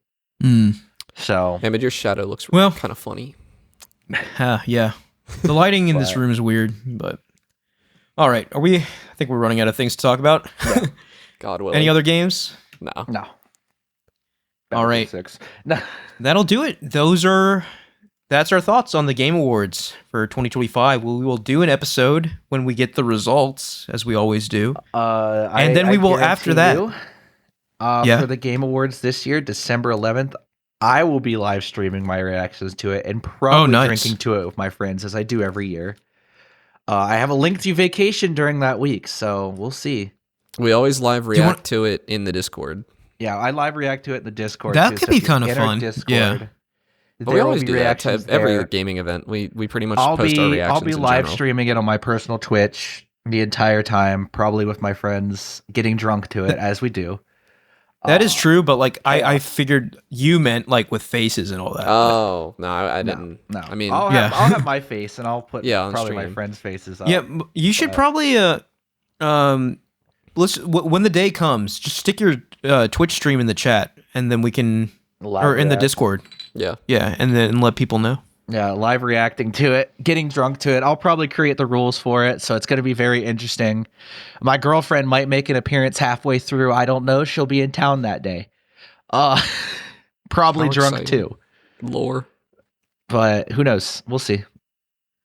mm, So Hey, but your shadow looks Well- kind of funny. yeah. The lighting in this But- room is weird, but all right. I think we're running out of things to talk about. God willing. Any other games? No. no. All right. 6. No. That'll do it. That's our thoughts on the Game Awards for 2025. We will do an episode when we get the results, as we always do. And then we will after that. For the Game Awards this year, December 11th, I will be live streaming my reactions to it and probably drinking to it with my friends, as I do every year. I have a lengthy vacation during that week, so we'll see. We always live react to it in the Discord. Yeah, I live react to it in the Discord. That could be kind of fun. Yeah. But we always do that to every gaming event. We pretty much post our reactions. I'll be live streaming it on my personal Twitch the entire time, probably with my friends, getting drunk to it as we do. That is true, but like I figured you meant like with faces and all that. Oh no, I didn't. No, I mean, I'll have my face and I'll put probably stream. my friends' faces up. Yeah, you should probably when the day comes, just stick your Twitch stream in the chat, and then we can or in the Discord. Yeah, and then let people know. Yeah, live reacting to it, getting drunk to it. I'll probably create the rules for it, so it's going to be very interesting. My girlfriend might make an appearance halfway through. I don't know. She'll be in town that day. Probably drunk too. Lore. But who knows? We'll see.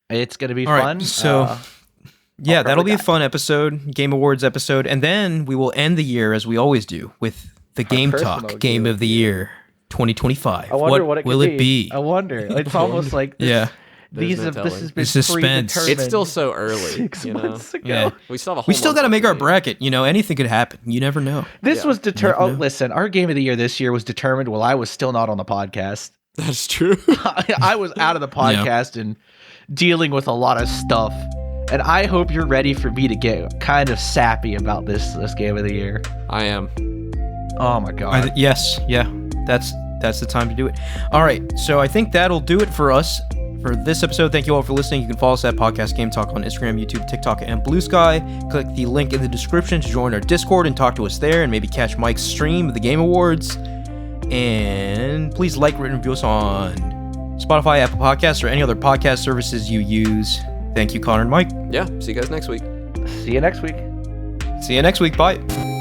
It's going to be fun. Right, so yeah, that'll be a fun episode, Game Awards episode, and then we will end the year as we always do with the Game Talk Game of the Year 2025. I wonder what it will it be? I wonder. It's almost like this, this has been suspense. It's still so early. 6 months ago. Yeah. We still got to make our bracket. You know, anything could happen. You never know. This was determined. Oh, listen, our Game of the Year this year was determined while I was still not on the podcast. That's true. I was out of the podcast and dealing with a lot of stuff. And I hope you're ready for me to get kind of sappy about this Game of the Year. I am. Oh my god. Yes. Yeah. That's the time to do it. All right, so I think that'll do it for us for this episode. Thank you all for listening. You can follow us at Podcast Game Talk on Instagram, YouTube, TikTok, and Blue Sky. Click the link in the description to join our Discord and talk to us there, and maybe catch Mike's stream of the Game Awards. And please like, rate, and review us on Spotify, Apple Podcasts, or any other podcast services you use. Thank you, Connor and Mike. Yeah, see you guys next week. See you next week. See you next week. Bye.